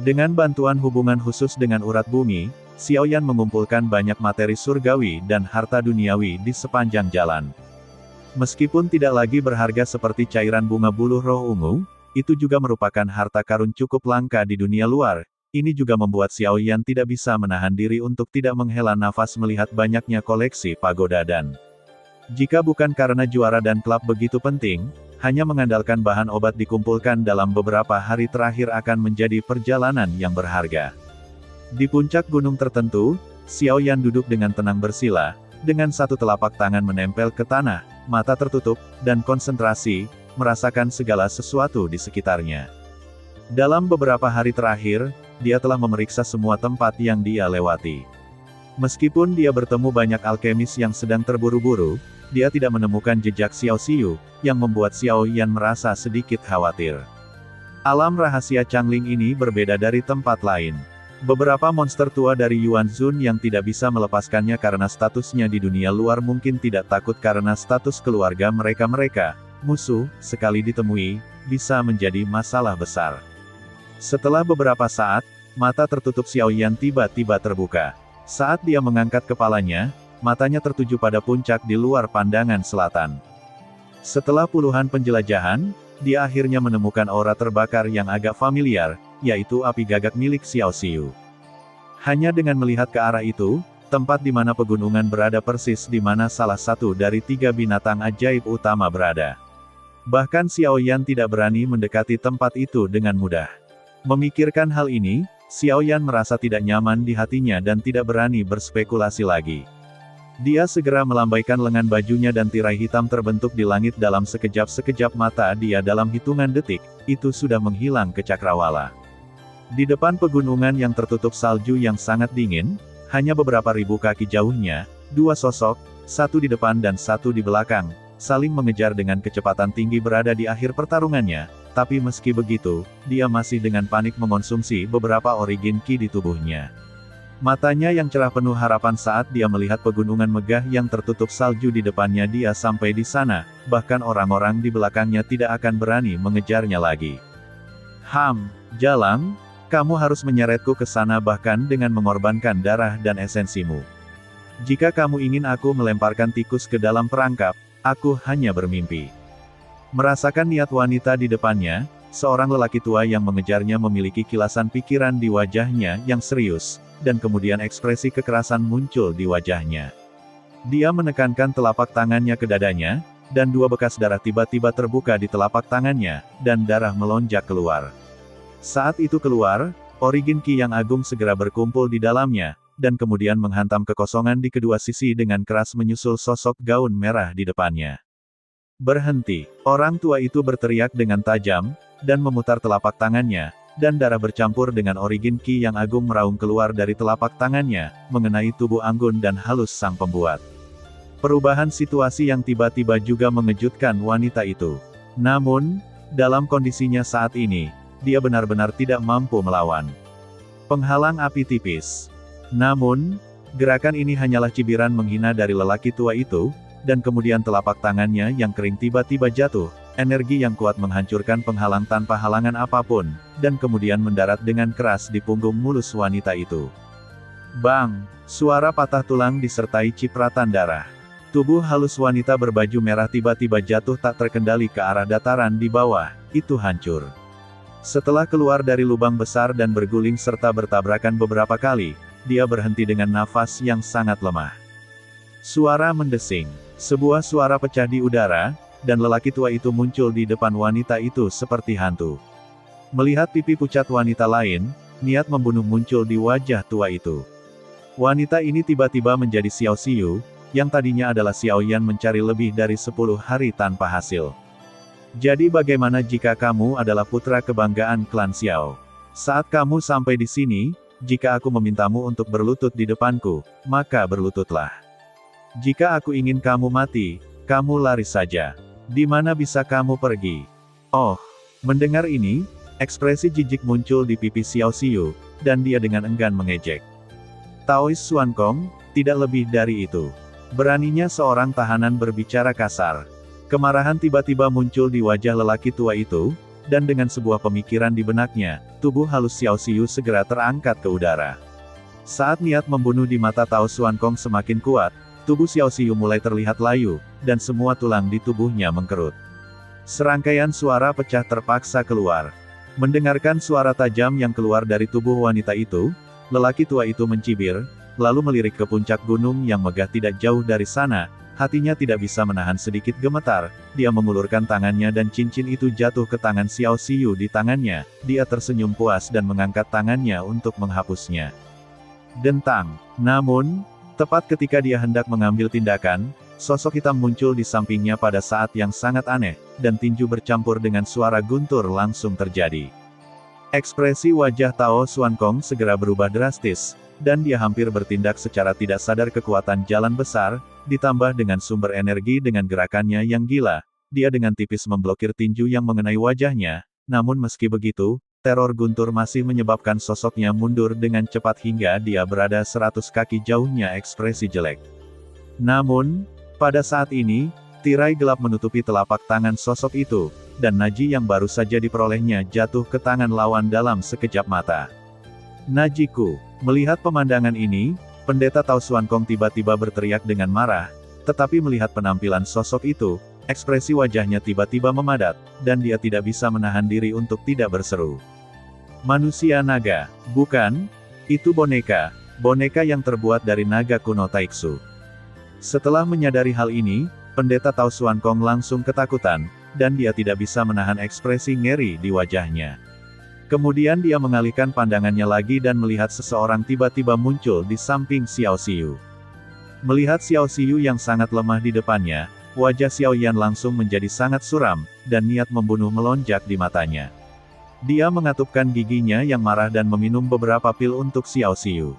Dengan bantuan hubungan khusus dengan urat bumi, Xiaoyan mengumpulkan banyak materi surgawi dan harta duniawi di sepanjang jalan. Meskipun tidak lagi berharga seperti cairan bunga buluh roh ungu, itu juga merupakan harta karun cukup langka di dunia luar. Ini juga membuat Xiaoyan tidak bisa menahan diri untuk tidak menghela nafas melihat banyaknya koleksi pagoda dan. Jika bukan karena juara dan klub begitu penting, hanya mengandalkan bahan obat dikumpulkan dalam beberapa hari terakhir akan menjadi perjalanan yang berharga. Di puncak gunung tertentu, Xiaoyan duduk dengan tenang bersila, dengan satu telapak tangan menempel ke tanah, mata tertutup, dan konsentrasi, merasakan segala sesuatu di sekitarnya. Dalam beberapa hari terakhir, dia telah memeriksa semua tempat yang dia lewati. Meskipun dia bertemu banyak alkemis yang sedang terburu-buru, dia tidak menemukan jejak Xiao Xiu, yang membuat Xiaoyan merasa sedikit khawatir. Alam rahasia Changling ini berbeda dari tempat lain. Beberapa monster tua dari Yuanzun yang tidak bisa melepaskannya karena statusnya di dunia luar mungkin tidak takut karena status keluarga mereka-mereka. Musuh, sekali ditemui, bisa menjadi masalah besar. Setelah beberapa saat, mata tertutup Xiaoyan tiba-tiba terbuka. Saat dia mengangkat kepalanya, matanya tertuju pada puncak di luar pandangan selatan. Setelah puluhan penjelajahan, dia akhirnya menemukan aura terbakar yang agak familiar, yaitu api gagak milik Xiao Xiu. Hanya dengan melihat ke arah itu, tempat di mana pegunungan berada persis di mana salah satu dari 3 binatang ajaib utama berada. Bahkan Xiaoyan tidak berani mendekati tempat itu dengan mudah. Memikirkan hal ini, Xiaoyan merasa tidak nyaman di hatinya dan tidak berani berspekulasi lagi. Dia segera melambaikan lengan bajunya dan tirai hitam terbentuk di langit dalam sekejap-sekejap mata dia dalam hitungan detik, itu sudah menghilang ke cakrawala. Di depan pegunungan yang tertutup salju yang sangat dingin, hanya beberapa ribu kaki jauhnya, 2 sosok, satu di depan dan satu di belakang, saling mengejar dengan kecepatan tinggi berada di akhir pertarungannya, tapi meski begitu, dia masih dengan panik mengonsumsi beberapa origin ki di tubuhnya. Matanya yang cerah penuh harapan saat dia melihat pegunungan megah yang tertutup salju di depannya dia sampai di sana, bahkan orang-orang di belakangnya tidak akan berani mengejarnya lagi. Jalang, kamu harus menyeretku ke sana bahkan dengan mengorbankan darah dan esensimu. Jika kamu ingin aku melemparkan tikus ke dalam perangkap, aku hanya bermimpi. Merasakan niat wanita di depannya, seorang lelaki tua yang mengejarnya memiliki kilasan pikiran di wajahnya yang serius, dan kemudian ekspresi kekerasan muncul di wajahnya. Dia menekankan telapak tangannya ke dadanya, dan 2 bekas darah tiba-tiba terbuka di telapak tangannya, dan darah melonjak keluar. Saat itu keluar, origin ki yang agung segera berkumpul di dalamnya, dan kemudian menghantam kekosongan di kedua sisi dengan keras menyusul sosok gaun merah di depannya. Berhenti, orang tua itu berteriak dengan tajam, dan memutar telapak tangannya, dan darah bercampur dengan origin ki yang agung meraung keluar dari telapak tangannya, mengenai tubuh anggun dan halus sang pembuat. Perubahan situasi yang tiba-tiba juga mengejutkan wanita itu. Namun, dalam kondisinya saat ini, dia benar-benar tidak mampu melawan. Penghalang api tipis. Namun, gerakan ini hanyalah cibiran menghina dari lelaki tua itu, dan kemudian telapak tangannya yang kering tiba-tiba jatuh, energi yang kuat menghancurkan penghalang tanpa halangan apapun, dan kemudian mendarat dengan keras di punggung mulus wanita itu. Bang! Suara patah tulang disertai cipratan darah. Tubuh halus wanita berbaju merah tiba-tiba jatuh tak terkendali ke arah dataran di bawah, itu hancur. Setelah keluar dari lubang besar dan berguling serta bertabrakan beberapa kali, dia berhenti dengan nafas yang sangat lemah. Suara mendesing. Sebuah suara pecah di udara, dan lelaki tua itu muncul di depan wanita itu seperti hantu. Melihat pipi pucat wanita lain, niat membunuh muncul di wajah tua itu. Wanita ini tiba-tiba menjadi Xiao Xiu, yang tadinya adalah Xiaoyan mencari lebih dari 10 hari tanpa hasil. Jadi bagaimana jika kamu adalah putra kebanggaan klan Xiao? Saat kamu sampai di sini, jika aku memintamu untuk berlutut di depanku, maka berlututlah. Jika aku ingin kamu mati, kamu lari saja. Di mana bisa kamu pergi? Oh, Mendengar ini, ekspresi jijik muncul di pipi Xiao Xiu, dan dia dengan enggan mengejek. Taois Xuan Kong, tidak lebih dari itu. Beraninya seorang tahanan berbicara kasar. Kemarahan tiba-tiba muncul di wajah lelaki tua itu, dan dengan sebuah pemikiran di benaknya, tubuh halus Xiao Xiu segera terangkat ke udara. Saat niat membunuh di mata Tao Xuan Kong semakin kuat, tubuh Xiao Xiu mulai terlihat layu, dan semua tulang di tubuhnya mengkerut. Serangkaian suara pecah terpaksa keluar. Mendengarkan suara tajam yang keluar dari tubuh wanita itu, lelaki tua itu mencibir, lalu melirik ke puncak gunung yang megah tidak jauh dari sana. Hatinya tidak bisa menahan sedikit gemetar, dia mengulurkan tangannya dan cincin itu jatuh ke tangan Xiao Xiu di tangannya. Dia tersenyum puas dan mengangkat tangannya untuk menghapusnya. Dentang. Namun, tepat ketika dia hendak mengambil tindakan, sosok hitam muncul di sampingnya pada saat yang sangat aneh, dan tinju bercampur dengan suara guntur langsung terjadi. Ekspresi wajah Tao Xuan Kong segera berubah drastis, dan dia hampir bertindak secara tidak sadar. Kekuatan jalan besar, ditambah dengan sumber energi dengan gerakannya yang gila, dia dengan tipis memblokir tinju yang mengenai wajahnya. Namun meski begitu, teror guntur masih menyebabkan sosoknya mundur dengan cepat hingga dia berada 100 kaki jauhnya. Ekspresi jelek. Namun, pada saat ini, tirai gelap menutupi telapak tangan sosok itu, dan naji yang baru saja diperolehnya jatuh ke tangan lawan dalam sekejap mata. Najiku. Melihat pemandangan ini, pendeta Tao Xuan Kong tiba-tiba berteriak dengan marah, tetapi melihat penampilan sosok itu, ekspresi wajahnya tiba-tiba memadat, dan dia tidak bisa menahan diri untuk tidak berseru. Manusia naga, bukan? Itu boneka. Boneka yang terbuat dari naga kuno Taiksu. Setelah menyadari hal ini, pendeta Tao Xuan Kong langsung ketakutan, dan dia tidak bisa menahan ekspresi ngeri di wajahnya. Kemudian dia mengalihkan pandangannya lagi dan melihat seseorang tiba-tiba muncul di samping Xiao Xiu. Melihat Xiao Xiu yang sangat lemah di depannya, wajah Xiao Yan langsung menjadi sangat suram, dan niat membunuh melonjak di matanya. Dia mengatupkan giginya yang marah dan meminum beberapa pil untuk Xiao Xiu.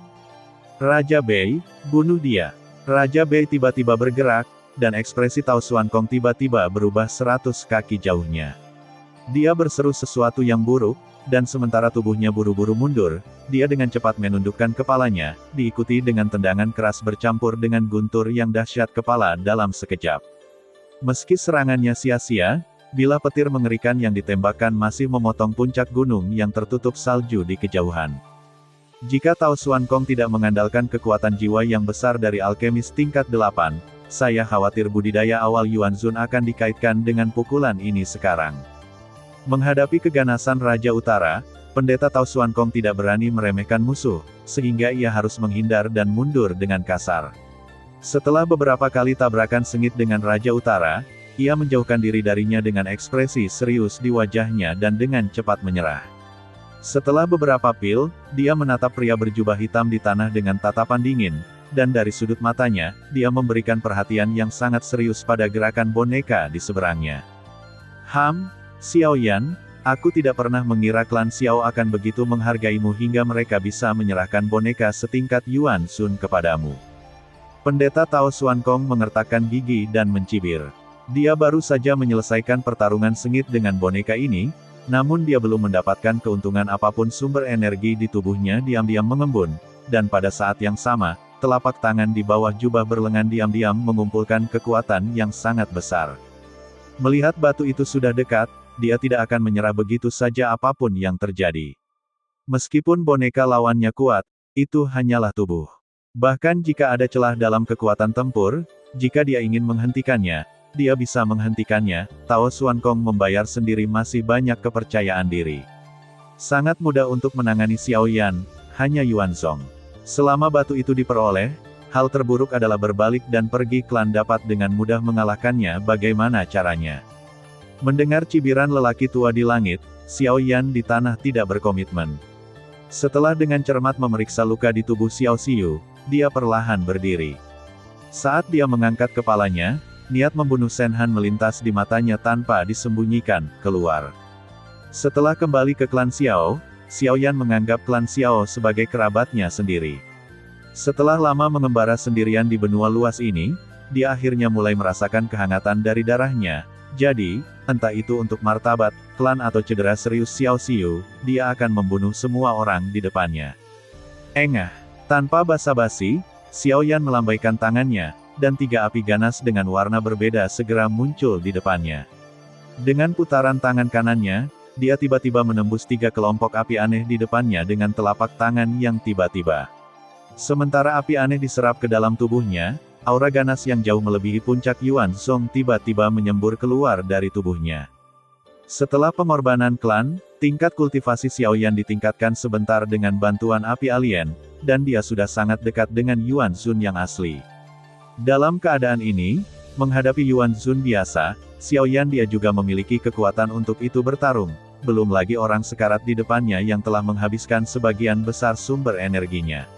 Raja Bei, bunuh dia. Raja Bei tiba-tiba bergerak, dan ekspresi Tao Xuan Kong tiba-tiba berubah 100 kaki jauhnya. Dia berseru sesuatu yang buruk, dan sementara tubuhnya buru-buru mundur, dia dengan cepat menundukkan kepalanya, diikuti dengan tendangan keras bercampur dengan guntur yang dahsyat kepala dalam sekejap. Meski serangannya sia-sia, bilah petir mengerikan yang ditembakkan masih memotong puncak gunung yang tertutup salju di kejauhan. Jika Tao Xuan Kong tidak mengandalkan kekuatan jiwa yang besar dari alkemis tingkat 8, saya khawatir budidaya awal Yuan Zun akan dikaitkan dengan pukulan ini sekarang. Menghadapi keganasan Raja Utara, pendeta Tao Xuan Kong tidak berani meremehkan musuh, sehingga ia harus menghindar dan mundur dengan kasar. Setelah beberapa kali tabrakan sengit dengan Raja Utara, ia menjauhkan diri darinya dengan ekspresi serius di wajahnya dan dengan cepat menyerah. Setelah beberapa pil, dia menatap pria berjubah hitam di tanah dengan tatapan dingin, dan dari sudut matanya, dia memberikan perhatian yang sangat serius pada gerakan boneka di seberangnya. Xiao Yan, aku tidak pernah mengira klan Xiao akan begitu menghargaimu hingga mereka bisa menyerahkan boneka setingkat Yuan Zun kepadamu. Pendeta Tao Xuan Kong mengertakkan gigi dan mencibir. Dia baru saja menyelesaikan pertarungan sengit dengan boneka ini, namun dia belum mendapatkan keuntungan apapun. Sumber energi di tubuhnya diam-diam mengembun, dan pada saat yang sama, telapak tangan di bawah jubah berlengan diam-diam mengumpulkan kekuatan yang sangat besar. Melihat batu itu sudah dekat, dia tidak akan menyerah begitu saja apapun yang terjadi. Meskipun boneka lawannya kuat, itu hanyalah tubuh. Bahkan jika ada celah dalam kekuatan tempur, jika dia ingin menghentikannya, dia bisa menghentikannya. Tao Xuan Kong membayar sendiri masih banyak kepercayaan diri. Sangat mudah untuk menangani Xiao Yan, hanya Yuan Zong. Selama batu itu diperoleh, hal terburuk adalah berbalik dan pergi. Klan dapat dengan mudah mengalahkannya. Bagaimana caranya? Mendengar cibiran lelaki tua di langit, Xiao Yan di tanah tidak berkomitmen. Setelah dengan cermat memeriksa luka di tubuh Xiao Xiu, dia perlahan berdiri. Saat dia mengangkat kepalanya, niat membunuh Shen Han melintas di matanya tanpa disembunyikan, keluar. Setelah kembali ke klan Xiao, Xiao Yan menganggap klan Xiao sebagai kerabatnya sendiri. Setelah lama mengembara sendirian di benua luas ini, dia akhirnya mulai merasakan kehangatan dari darahnya, Jadi, entah itu untuk martabat, klan atau cedera serius Xiao Xiu, dia akan membunuh semua orang di depannya. Engah. Tanpa basa-basi, Xiao Yan melambaikan tangannya, dan 3 api ganas dengan warna berbeda segera muncul di depannya. Dengan putaran tangan kanannya, dia tiba-tiba menembus 3 kelompok api aneh di depannya dengan telapak tangan yang tiba-tiba. Sementara api aneh diserap ke dalam tubuhnya, aura ganas yang jauh melebihi puncak Yuan Zhong tiba-tiba menyembur keluar dari tubuhnya. Setelah pengorbanan klan, tingkat kultivasi Xiao Yan ditingkatkan sebentar dengan bantuan api alien, dan dia sudah sangat dekat dengan Yuan Zhun yang asli. Dalam keadaan ini, menghadapi Yuan Zhun biasa, Xiao Yan dia juga memiliki kekuatan untuk itu bertarung, belum lagi orang sekarat di depannya yang telah menghabiskan sebagian besar sumber energinya.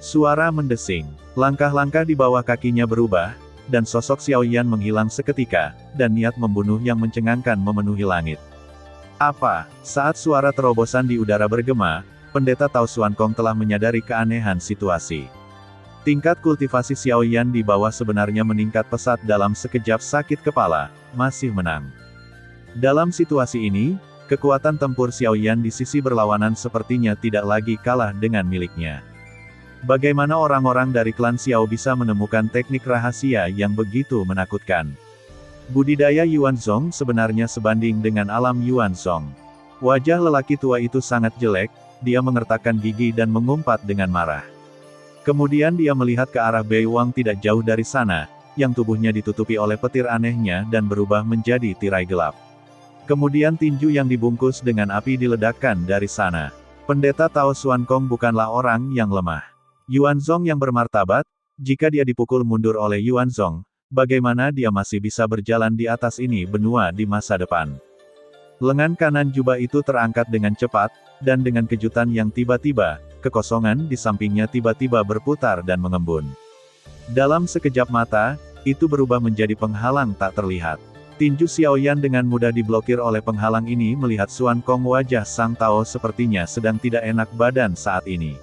Suara mendesing, langkah-langkah di bawah kakinya berubah, dan sosok Xiao Yan menghilang seketika, dan niat membunuh yang mencengangkan memenuhi langit. Apa? Saat suara terobosan di udara bergema, Pendeta Tao Xuan Kong telah menyadari keanehan situasi. Tingkat kultivasi Xiao Yan di bawah sebenarnya meningkat pesat dalam sekejap sakit kepala, masih menang. Dalam situasi ini, kekuatan tempur Xiao Yan di sisi berlawanan sepertinya tidak lagi kalah dengan miliknya. Bagaimana orang-orang dari klan Xiao bisa menemukan teknik rahasia yang begitu menakutkan? Budidaya Yuan Zhong sebenarnya sebanding dengan alam Yuan Zhong. Wajah lelaki tua itu sangat jelek, dia mengertakkan gigi dan mengumpat dengan marah. Kemudian dia melihat ke arah Bei Wang tidak jauh dari sana, yang tubuhnya ditutupi oleh petir anehnya dan berubah menjadi tirai gelap. Kemudian tinju yang dibungkus dengan api diledakkan dari sana. Pendeta Tao Xuan Kong bukanlah orang yang lemah. Yuan Zhong yang bermartabat, jika dia dipukul mundur oleh Yuan Zhong, bagaimana dia masih bisa berjalan di atas ini benua di masa depan? Lengan kanan jubah itu terangkat dengan cepat, dan dengan kejutan yang tiba-tiba, kekosongan di sampingnya tiba-tiba berputar dan mengembun. Dalam sekejap mata, itu berubah menjadi penghalang tak terlihat. Tinju Xiao Yan dengan mudah diblokir oleh penghalang ini melihat Xuan Kong. Wajah Sang Tao sepertinya sedang tidak enak badan saat ini.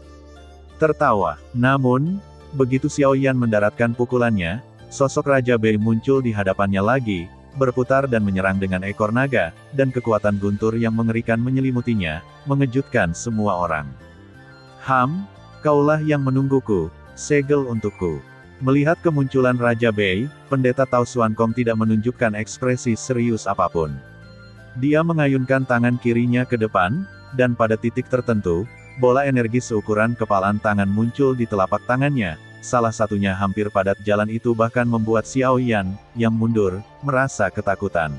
Tertawa. Namun, begitu Xiao Yan mendaratkan pukulannya, sosok Raja Bei muncul di hadapannya lagi, berputar dan menyerang dengan ekor naga, dan kekuatan guntur yang mengerikan menyelimutinya, mengejutkan semua orang. Kaulah yang menungguku, segel untukku. Melihat kemunculan Raja Bei, Pendeta Tao Xuan Kong tidak menunjukkan ekspresi serius apapun. Dia mengayunkan tangan kirinya ke depan, dan pada titik tertentu, bola energi seukuran kepalan tangan muncul di telapak tangannya. Salah satunya hampir padat jalan itu bahkan membuat Xiao Yan, yang mundur, merasa ketakutan.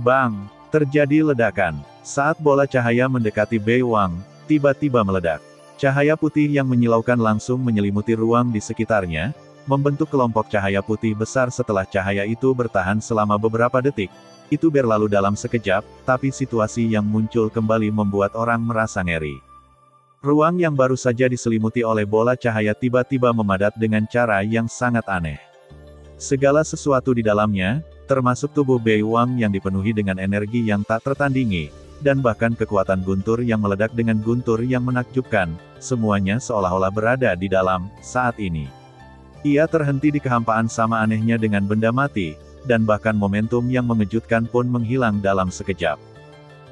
Bang! Terjadi ledakan. Saat bola cahaya mendekati Bei Wang, tiba-tiba meledak. Cahaya putih yang menyilaukan langsung menyelimuti ruang di sekitarnya, membentuk kelompok cahaya putih besar. Setelah cahaya itu bertahan selama beberapa detik, itu berlalu dalam sekejap, tapi situasi yang muncul kembali membuat orang merasa ngeri. Ruang yang baru saja diselimuti oleh bola cahaya tiba-tiba memadat dengan cara yang sangat aneh. Segala sesuatu di dalamnya, termasuk tubuh Bei Wang yang dipenuhi dengan energi yang tak tertandingi, dan bahkan kekuatan guntur yang meledak dengan guntur yang menakjubkan, semuanya seolah-olah berada di dalam, saat ini. Ia terhenti di kehampaan sama anehnya dengan benda mati, dan bahkan momentum yang mengejutkan pun menghilang dalam sekejap.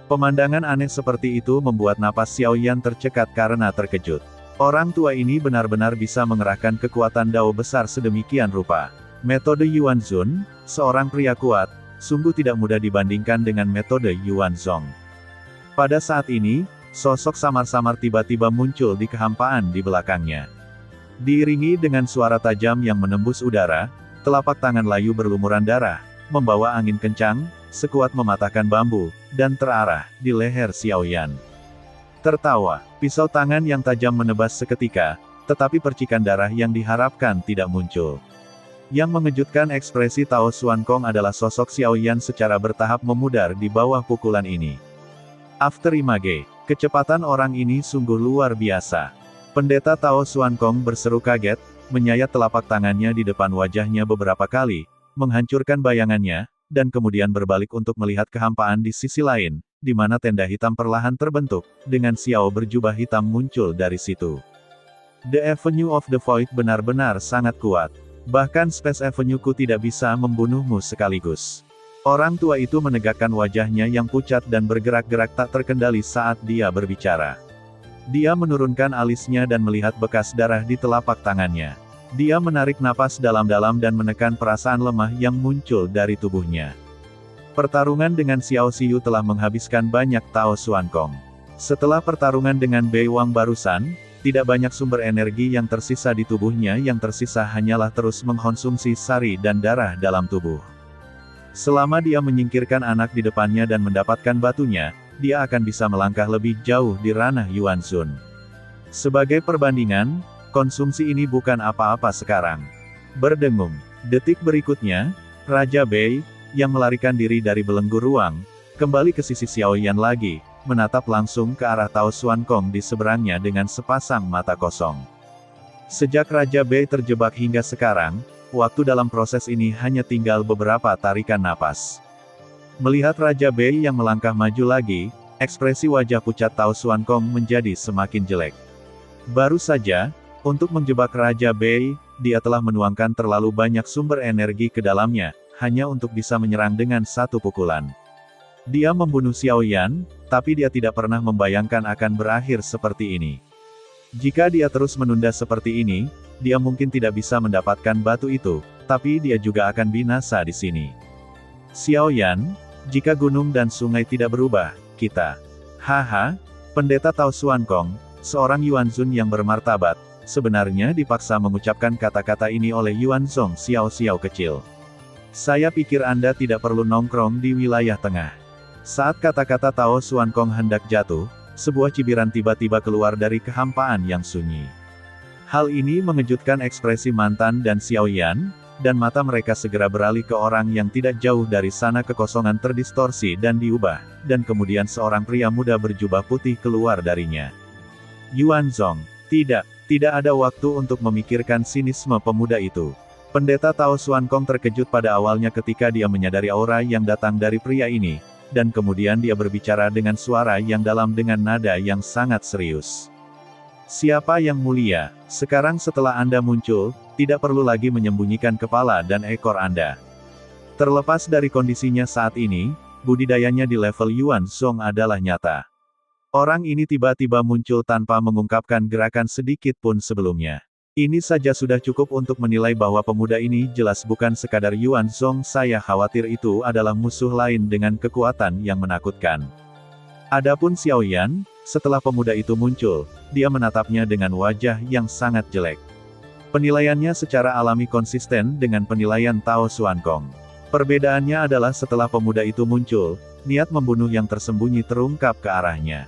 Pemandangan aneh seperti itu membuat napas Xiao Yan tercekat karena terkejut. Orang tua ini benar-benar bisa mengerahkan kekuatan Dao besar sedemikian rupa. Metode Yuan Zhun, seorang pria kuat, sungguh tidak mudah dibandingkan dengan metode Yuan Zhong. Pada saat ini, sosok samar-samar tiba-tiba muncul di kehampaan di belakangnya. Diiringi dengan suara tajam yang menembus udara, telapak tangan layu berlumuran darah, membawa angin kencang, sekuat mematahkan bambu, dan terarah di leher Xiao Yan. Tertawa, pisau tangan yang tajam menebas seketika, tetapi percikan darah yang diharapkan tidak muncul. Yang mengejutkan ekspresi Tao Xuan Kong adalah sosok Xiao Yan secara bertahap memudar di bawah pukulan ini. Afterimage, kecepatan orang ini sungguh luar biasa. Pendeta Tao Xuan Kong berseru kaget, menyayat telapak tangannya di depan wajahnya beberapa kali, menghancurkan bayangannya, dan kemudian berbalik untuk melihat kehampaan di sisi lain, di mana tenda hitam perlahan terbentuk, dengan Xiao berjubah hitam muncul dari situ. The Avenue of the Void benar-benar sangat kuat. Bahkan Space Avenue-ku tidak bisa membunuhmu sekaligus. Orang tua itu menegakkan wajahnya yang pucat dan bergerak-gerak tak terkendali saat dia berbicara. Dia menurunkan alisnya dan melihat bekas darah di telapak tangannya. Dia menarik napas dalam-dalam dan menekan perasaan lemah yang muncul dari tubuhnya. Pertarungan dengan Xiao Xiu telah menghabiskan banyak Tao Xuan Kong. Setelah pertarungan dengan Bei Wang barusan, tidak banyak sumber energi yang tersisa di tubuhnya, yang tersisa hanyalah terus mengkonsumsi sari dan darah dalam tubuh. Selama dia menyingkirkan anak di depannya dan mendapatkan batunya, dia akan bisa melangkah lebih jauh di ranah Yuan Sun. Sebagai perbandingan, konsumsi ini bukan apa-apa sekarang. Berdengung. Detik berikutnya, Raja Bei, yang melarikan diri dari belenggu ruang, kembali ke sisi Xiaoyan lagi, menatap langsung ke arah Tao Xuan Kong di seberangnya dengan sepasang mata kosong. Sejak Raja Bei terjebak hingga sekarang, waktu dalam proses ini hanya tinggal beberapa tarikan napas. Melihat Raja Bei yang melangkah maju lagi, ekspresi wajah pucat Tao Xuan Kong menjadi semakin jelek. Baru saja, untuk menjebak Raja Bei, dia telah menuangkan terlalu banyak sumber energi ke dalamnya, hanya untuk bisa menyerang dengan satu pukulan. Dia membunuh Xiaoyan, tapi dia tidak pernah membayangkan akan berakhir seperti ini. Jika dia terus menunda seperti ini, dia mungkin tidak bisa mendapatkan batu itu, tapi dia juga akan binasa di sini. Xiaoyan, jika gunung dan sungai tidak berubah, kita. Haha, Pendeta Tao Xuan Kong, seorang Yuan Zun yang bermartabat, sebenarnya dipaksa mengucapkan kata-kata ini oleh Yuan Zong Xiao Xiao kecil. Saya pikir Anda tidak perlu nongkrong di wilayah tengah. Saat kata-kata Tao Xuan Kong hendak jatuh, sebuah cibiran tiba-tiba keluar dari kehampaan yang sunyi. Hal ini mengejutkan ekspresi mantan dan Xiaoyan, dan mata mereka segera beralih ke orang yang tidak jauh dari sana. Kekosongan terdistorsi dan diubah, dan kemudian seorang pria muda berjubah putih keluar darinya. Yuan Zong, tidak ada waktu untuk memikirkan sinisme pemuda itu. Pendeta Tao Xuan Kong terkejut pada awalnya ketika dia menyadari aura yang datang dari pria ini, dan kemudian dia berbicara dengan suara yang dalam dengan nada yang sangat serius. Siapa yang mulia, sekarang setelah Anda muncul, tidak perlu lagi menyembunyikan kepala dan ekor Anda. Terlepas dari kondisinya saat ini, budidayanya di level Yuan Zong adalah nyata. Orang ini tiba-tiba muncul tanpa mengungkapkan gerakan sedikit pun sebelumnya. Ini saja sudah cukup untuk menilai bahwa pemuda ini jelas bukan sekadar Yuan Zong. Saya khawatir itu adalah musuh lain dengan kekuatan yang menakutkan. Adapun Xiaoyan, setelah pemuda itu muncul, dia menatapnya dengan wajah yang sangat jelek. Penilaiannya secara alami konsisten dengan penilaian Tao Xuan Kong. Perbedaannya adalah setelah pemuda itu muncul, niat membunuh yang tersembunyi terungkap ke arahnya.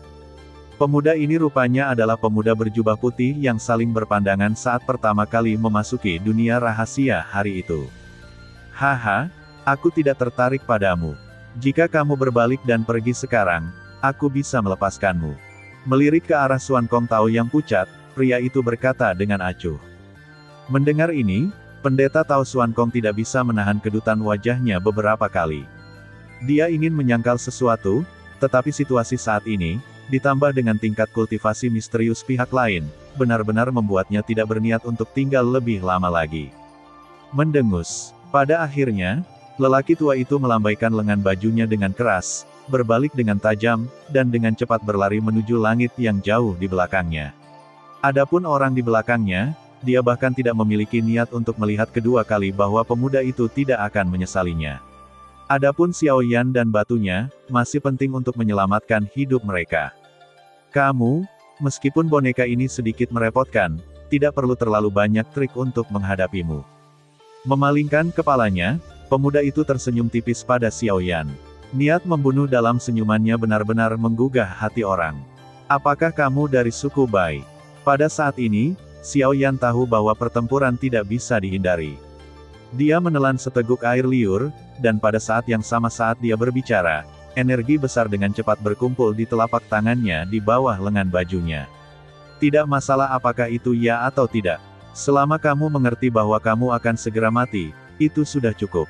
Pemuda ini rupanya adalah pemuda berjubah putih yang saling berpandangan saat pertama kali memasuki dunia rahasia hari itu. Haha, aku tidak tertarik padamu. Jika kamu berbalik dan pergi sekarang, aku bisa melepaskanmu. Melirik ke arah Xuan Kong Tao yang pucat, pria itu berkata dengan acuh. Mendengar ini, Pendeta Tao Xuan Kong tidak bisa menahan kedutan wajahnya beberapa kali. Dia ingin menyangkal sesuatu, tetapi situasi saat ini, ditambah dengan tingkat kultivasi misterius pihak lain, benar-benar membuatnya tidak berniat untuk tinggal lebih lama lagi. Mendengus. Pada akhirnya, lelaki tua itu melambaikan lengan bajunya dengan keras, berbalik dengan tajam, dan dengan cepat berlari menuju langit yang jauh di belakangnya. Adapun orang di belakangnya, dia bahkan tidak memiliki niat untuk melihat kedua kali bahwa pemuda itu tidak akan menyesalinya. Adapun Xiaoyan dan batunya, masih penting untuk menyelamatkan hidup mereka. Kamu, meskipun boneka ini sedikit merepotkan, tidak perlu terlalu banyak trik untuk menghadapimu. Memalingkan kepalanya, pemuda itu tersenyum tipis pada Xiaoyan. Niat membunuh dalam senyumannya benar-benar menggugah hati orang. Apakah kamu dari suku Bai? Pada saat ini, Xiaoyan tahu bahwa pertempuran tidak bisa dihindari. Dia menelan seteguk air liur, dan pada saat yang sama saat dia berbicara, energi besar dengan cepat berkumpul di telapak tangannya di bawah lengan bajunya. Tidak masalah apakah itu ya atau tidak. Selama kamu mengerti bahwa kamu akan segera mati, itu sudah cukup.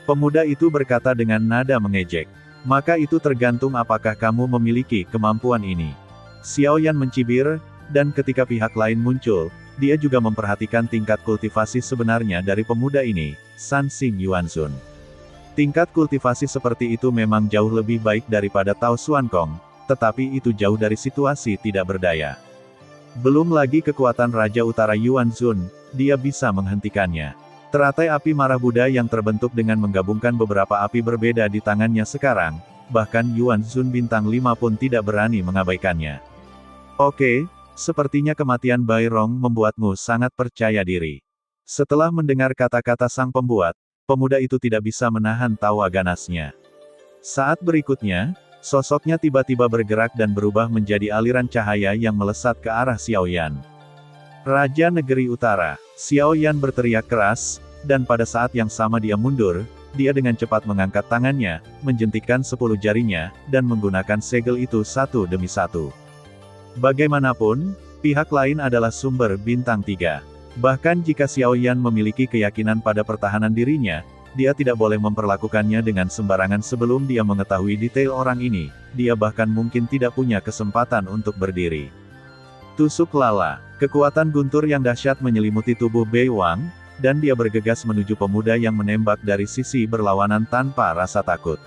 Pemuda itu berkata dengan nada mengejek. Maka itu tergantung apakah kamu memiliki kemampuan ini. Xiaoyan mencibir, dan ketika pihak lain muncul, dia juga memperhatikan tingkat kultivasi sebenarnya dari pemuda ini, San Xing Yuan Zun. Tingkat kultivasi seperti itu memang jauh lebih baik daripada Tao Xuan Kong, tetapi itu jauh dari situasi tidak berdaya. Belum lagi kekuatan Raja Utara Yuan Zun, dia bisa menghentikannya. Teratai api marah Buddha yang terbentuk dengan menggabungkan beberapa api berbeda di tangannya sekarang, bahkan Yuan Zun bintang 5 pun tidak berani mengabaikannya. Oke, sepertinya kematian Bai Rong membuatmu sangat percaya diri. Setelah mendengar kata-kata sang pembuat, pemuda itu tidak bisa menahan tawa ganasnya. Saat berikutnya, sosoknya tiba-tiba bergerak dan berubah menjadi aliran cahaya yang melesat ke arah Xiaoyan. Raja Negeri Utara, Xiaoyan berteriak keras, dan pada saat yang sama dia mundur, dia dengan cepat mengangkat tangannya, menjentikkan 10 jarinya, dan menggunakan segel itu satu demi satu. Bagaimanapun, pihak lain adalah sumber bintang 3. Bahkan jika Xiaoyan memiliki keyakinan pada pertahanan dirinya, dia tidak boleh memperlakukannya dengan sembarangan sebelum dia mengetahui detail orang ini, dia bahkan mungkin tidak punya kesempatan untuk berdiri. Tusuk lala, kekuatan guntur yang dahsyat menyelimuti tubuh Bei Wang, dan dia bergegas menuju pemuda yang menembak dari sisi berlawanan tanpa rasa takut.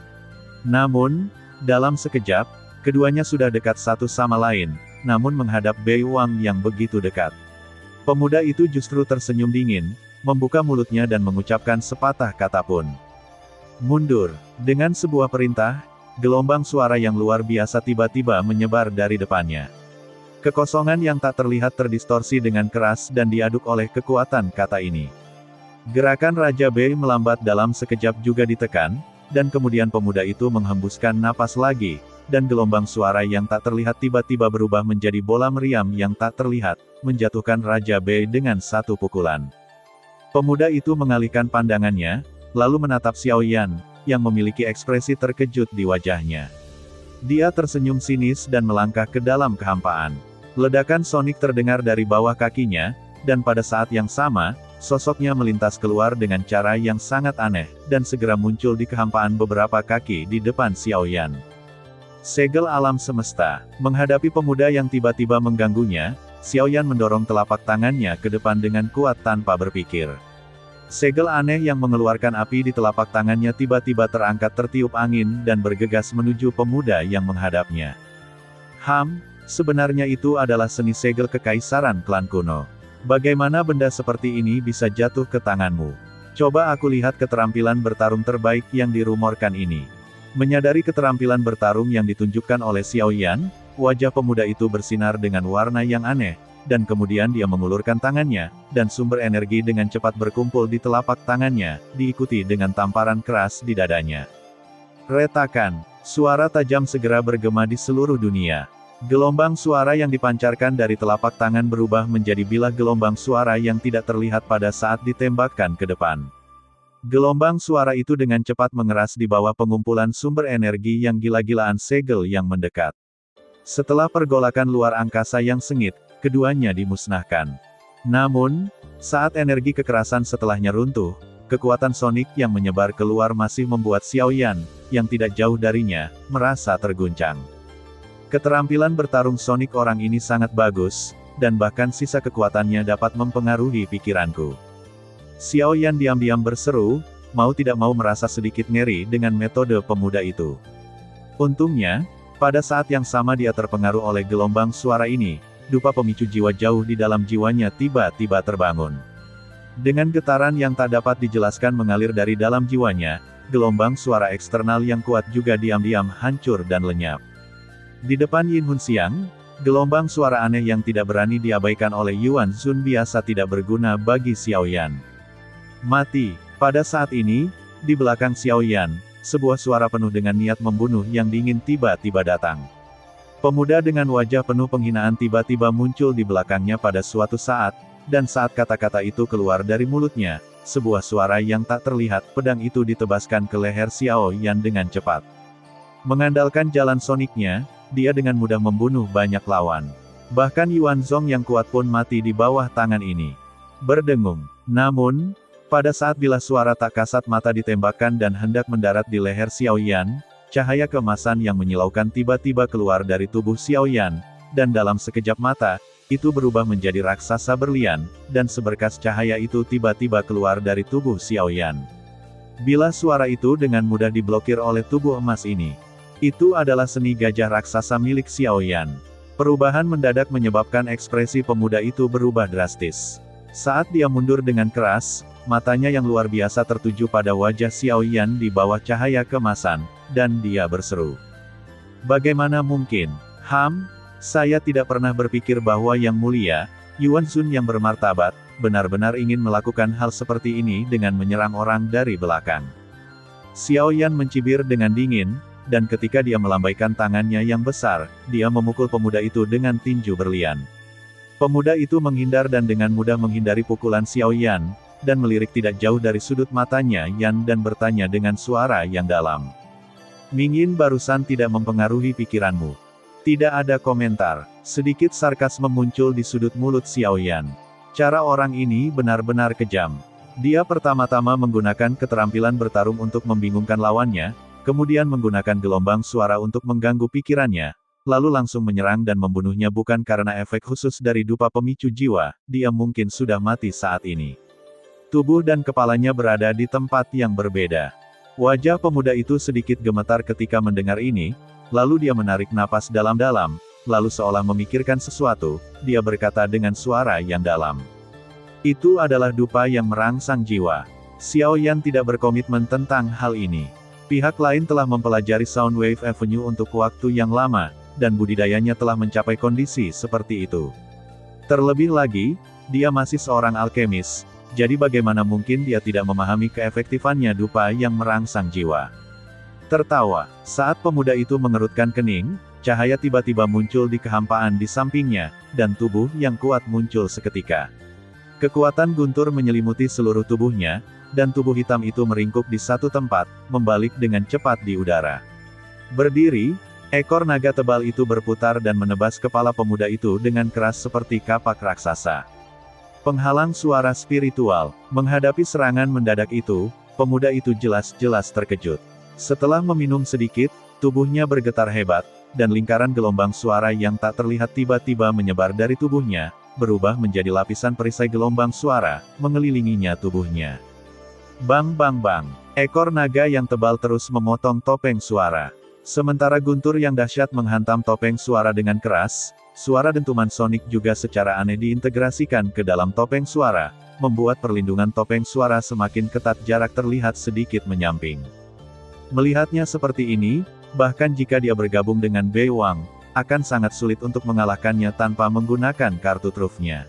Namun, dalam sekejap, keduanya sudah dekat satu sama lain, namun menghadap Bei Wang yang begitu dekat. Pemuda itu justru tersenyum dingin, membuka mulutnya dan mengucapkan sepatah kata pun. Mundur. Dengan sebuah perintah, gelombang suara yang luar biasa tiba-tiba menyebar dari depannya. Kekosongan yang tak terlihat terdistorsi dengan keras dan diaduk oleh kekuatan kata ini. Gerakan Raja Bei melambat dalam sekejap juga ditekan, dan kemudian pemuda itu menghembuskan napas lagi, dan gelombang suara yang tak terlihat tiba-tiba berubah menjadi bola meriam yang tak terlihat, menjatuhkan Raja Bei dengan satu pukulan. Pemuda itu mengalihkan pandangannya, lalu menatap Xiaoyan, yang memiliki ekspresi terkejut di wajahnya. Dia tersenyum sinis dan melangkah ke dalam kehampaan. Ledakan sonik terdengar dari bawah kakinya, dan pada saat yang sama, sosoknya melintas keluar dengan cara yang sangat aneh, dan segera muncul di kehampaan beberapa kaki di depan Xiaoyan. Segel alam semesta. Menghadapi pemuda yang tiba-tiba mengganggunya, Xiaoyan mendorong telapak tangannya ke depan dengan kuat tanpa berpikir. Segel aneh yang mengeluarkan api di telapak tangannya tiba-tiba terangkat tertiup angin dan bergegas menuju pemuda yang menghadapnya. Sebenarnya itu adalah seni segel kekaisaran klan kuno. Bagaimana benda seperti ini bisa jatuh ke tanganmu? Coba aku lihat keterampilan bertarung terbaik yang dirumorkan ini. Menyadari keterampilan bertarung yang ditunjukkan oleh Xiaoyan, wajah pemuda itu bersinar dengan warna yang aneh, dan kemudian dia mengulurkan tangannya, dan sumber energi dengan cepat berkumpul di telapak tangannya, diikuti dengan tamparan keras di dadanya. Retakan, suara tajam segera bergema di seluruh dunia. Gelombang suara yang dipancarkan dari telapak tangan berubah menjadi bilah gelombang suara yang tidak terlihat pada saat ditembakkan ke depan. Gelombang suara itu dengan cepat mengeras di bawah pengumpulan sumber energi yang gila-gilaan segel yang mendekat. Setelah pergolakan luar angkasa yang sengit, keduanya dimusnahkan. Namun, saat energi kekerasan setelahnya runtuh, kekuatan sonik yang menyebar keluar masih membuat Xiaoyan, yang tidak jauh darinya, merasa terguncang. Keterampilan bertarung sonik orang ini sangat bagus, dan bahkan sisa kekuatannya dapat mempengaruhi pikiranku. Xiaoyan diam-diam berseru, mau tidak mau merasa sedikit ngeri dengan metode pemuda itu. Untungnya, pada saat yang sama dia terpengaruh oleh gelombang suara ini, dupa pemicu jiwa jauh di dalam jiwanya tiba-tiba terbangun. Dengan getaran yang tak dapat dijelaskan mengalir dari dalam jiwanya, gelombang suara eksternal yang kuat juga diam-diam hancur dan lenyap. Di depan Yin Hunxiang, gelombang suara aneh yang tidak berani diabaikan oleh Yuan Zun biasa tidak berguna bagi Xiaoyan. Mati. Pada saat ini, di belakang Xiaoyan, sebuah suara penuh dengan niat membunuh yang dingin tiba-tiba datang. Pemuda dengan wajah penuh penghinaan tiba-tiba muncul di belakangnya pada suatu saat, dan saat kata-kata itu keluar dari mulutnya, sebuah suara yang tak terlihat, pedang itu ditebaskan ke leher Xiaoyan dengan cepat. Mengandalkan jalan soniknya, dia dengan mudah membunuh banyak lawan. Bahkan Yuan Zong yang kuat pun mati di bawah tangan ini. Berdengung. Namun, pada saat bilah suara tak kasat mata ditembakkan dan hendak mendarat di leher Xiaoyan, cahaya keemasan yang menyilaukan tiba-tiba keluar dari tubuh Xiaoyan, dan dalam sekejap mata, itu berubah menjadi raksasa berlian, dan seberkas cahaya itu tiba-tiba keluar dari tubuh Xiaoyan. Bila suara itu dengan mudah diblokir oleh tubuh emas ini. Itu adalah seni gajah raksasa milik Xiaoyan. Perubahan mendadak menyebabkan ekspresi pemuda itu berubah drastis. Saat dia mundur dengan keras, matanya yang luar biasa tertuju pada wajah Xiaoyan di bawah cahaya kemasan, dan dia berseru. Bagaimana mungkin? Saya tidak pernah berpikir bahwa Yang Mulia, Yuan Xun yang bermartabat, benar-benar ingin melakukan hal seperti ini dengan menyerang orang dari belakang. Xiaoyan mencibir dengan dingin, dan ketika dia melambaikan tangannya yang besar, dia memukul pemuda itu dengan tinju berlian. Pemuda itu menghindar dan dengan mudah menghindari pukulan Xiaoyan, dan melirik tidak jauh dari sudut matanya Yan dan bertanya dengan suara yang dalam. Mingin barusan tidak mempengaruhi pikiranmu. Tidak ada komentar. Sedikit sarkasme muncul di sudut mulut Xiaoyan. Cara orang ini benar-benar kejam. Dia pertama-tama menggunakan keterampilan bertarung untuk membingungkan lawannya, kemudian menggunakan gelombang suara untuk mengganggu pikirannya, lalu langsung menyerang dan membunuhnya bukan karena efek khusus dari dupa pemicu jiwa, dia mungkin sudah mati saat ini. Tubuh dan kepalanya berada di tempat yang berbeda. Wajah pemuda itu sedikit gemetar ketika mendengar ini, lalu dia menarik napas dalam-dalam, lalu seolah memikirkan sesuatu, dia berkata dengan suara yang dalam. Itu adalah dupa yang merangsang jiwa. Xiaoyan tidak berkomitmen tentang hal ini. Pihak lain telah mempelajari Soundwave Avenue untuk waktu yang lama, dan budidayanya telah mencapai kondisi seperti itu. Terlebih lagi, dia masih seorang alkemis, jadi bagaimana mungkin dia tidak memahami keefektifannya dupa yang merangsang jiwa. Tertawa, saat pemuda itu mengerutkan kening, cahaya tiba-tiba muncul di kehampaan di sampingnya, dan tubuh yang kuat muncul seketika. Kekuatan guntur menyelimuti seluruh tubuhnya, dan tubuh hitam itu meringkuk di satu tempat, membalik dengan cepat di udara. Berdiri, ekor naga tebal itu berputar dan menebas kepala pemuda itu dengan keras seperti kapak raksasa. Penghalang suara spiritual, menghadapi serangan mendadak itu, pemuda itu jelas-jelas terkejut. Setelah meminum sedikit, tubuhnya bergetar hebat, dan lingkaran gelombang suara yang tak terlihat tiba-tiba menyebar dari tubuhnya, berubah menjadi lapisan perisai gelombang suara, mengelilinginya tubuhnya. Bang bang bang, ekor naga yang tebal terus memotong topeng suara. Sementara guntur yang dahsyat menghantam topeng suara dengan keras, suara dentuman sonik juga secara aneh diintegrasikan ke dalam topeng suara, membuat perlindungan topeng suara semakin ketat, jarak terlihat sedikit menyamping. Melihatnya seperti ini, bahkan jika dia bergabung dengan Bei Wang, akan sangat sulit untuk mengalahkannya tanpa menggunakan kartu trufnya.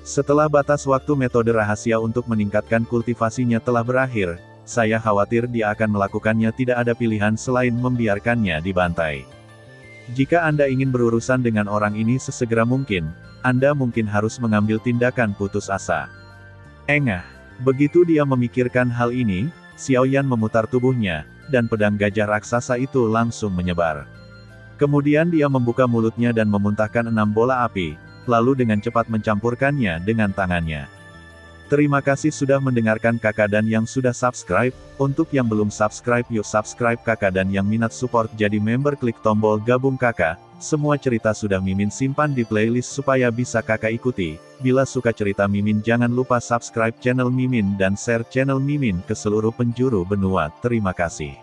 Setelah batas waktu metode rahasia untuk meningkatkan kultivasinya telah berakhir, saya khawatir dia akan melakukannya, tidak ada pilihan selain membiarkannya dibantai. Jika Anda ingin berurusan dengan orang ini sesegera mungkin, Anda mungkin harus mengambil tindakan putus asa. Engah. Begitu dia memikirkan hal ini, Xiaoyan memutar tubuhnya, dan pedang gajah raksasa itu langsung menyebar. Kemudian dia membuka mulutnya dan memuntahkan 6 bola api, lalu dengan cepat mencampurkannya dengan tangannya. Terima kasih sudah mendengarkan kakak dan yang sudah subscribe. Untuk yang belum subscribe, yuk subscribe kakak, dan yang minat support jadi member klik tombol gabung kakak. Semua cerita sudah Mimin simpan di playlist supaya bisa kakak ikuti. Bila suka cerita Mimin jangan lupa subscribe channel Mimin dan share channel Mimin ke seluruh penjuru benua. Terima kasih.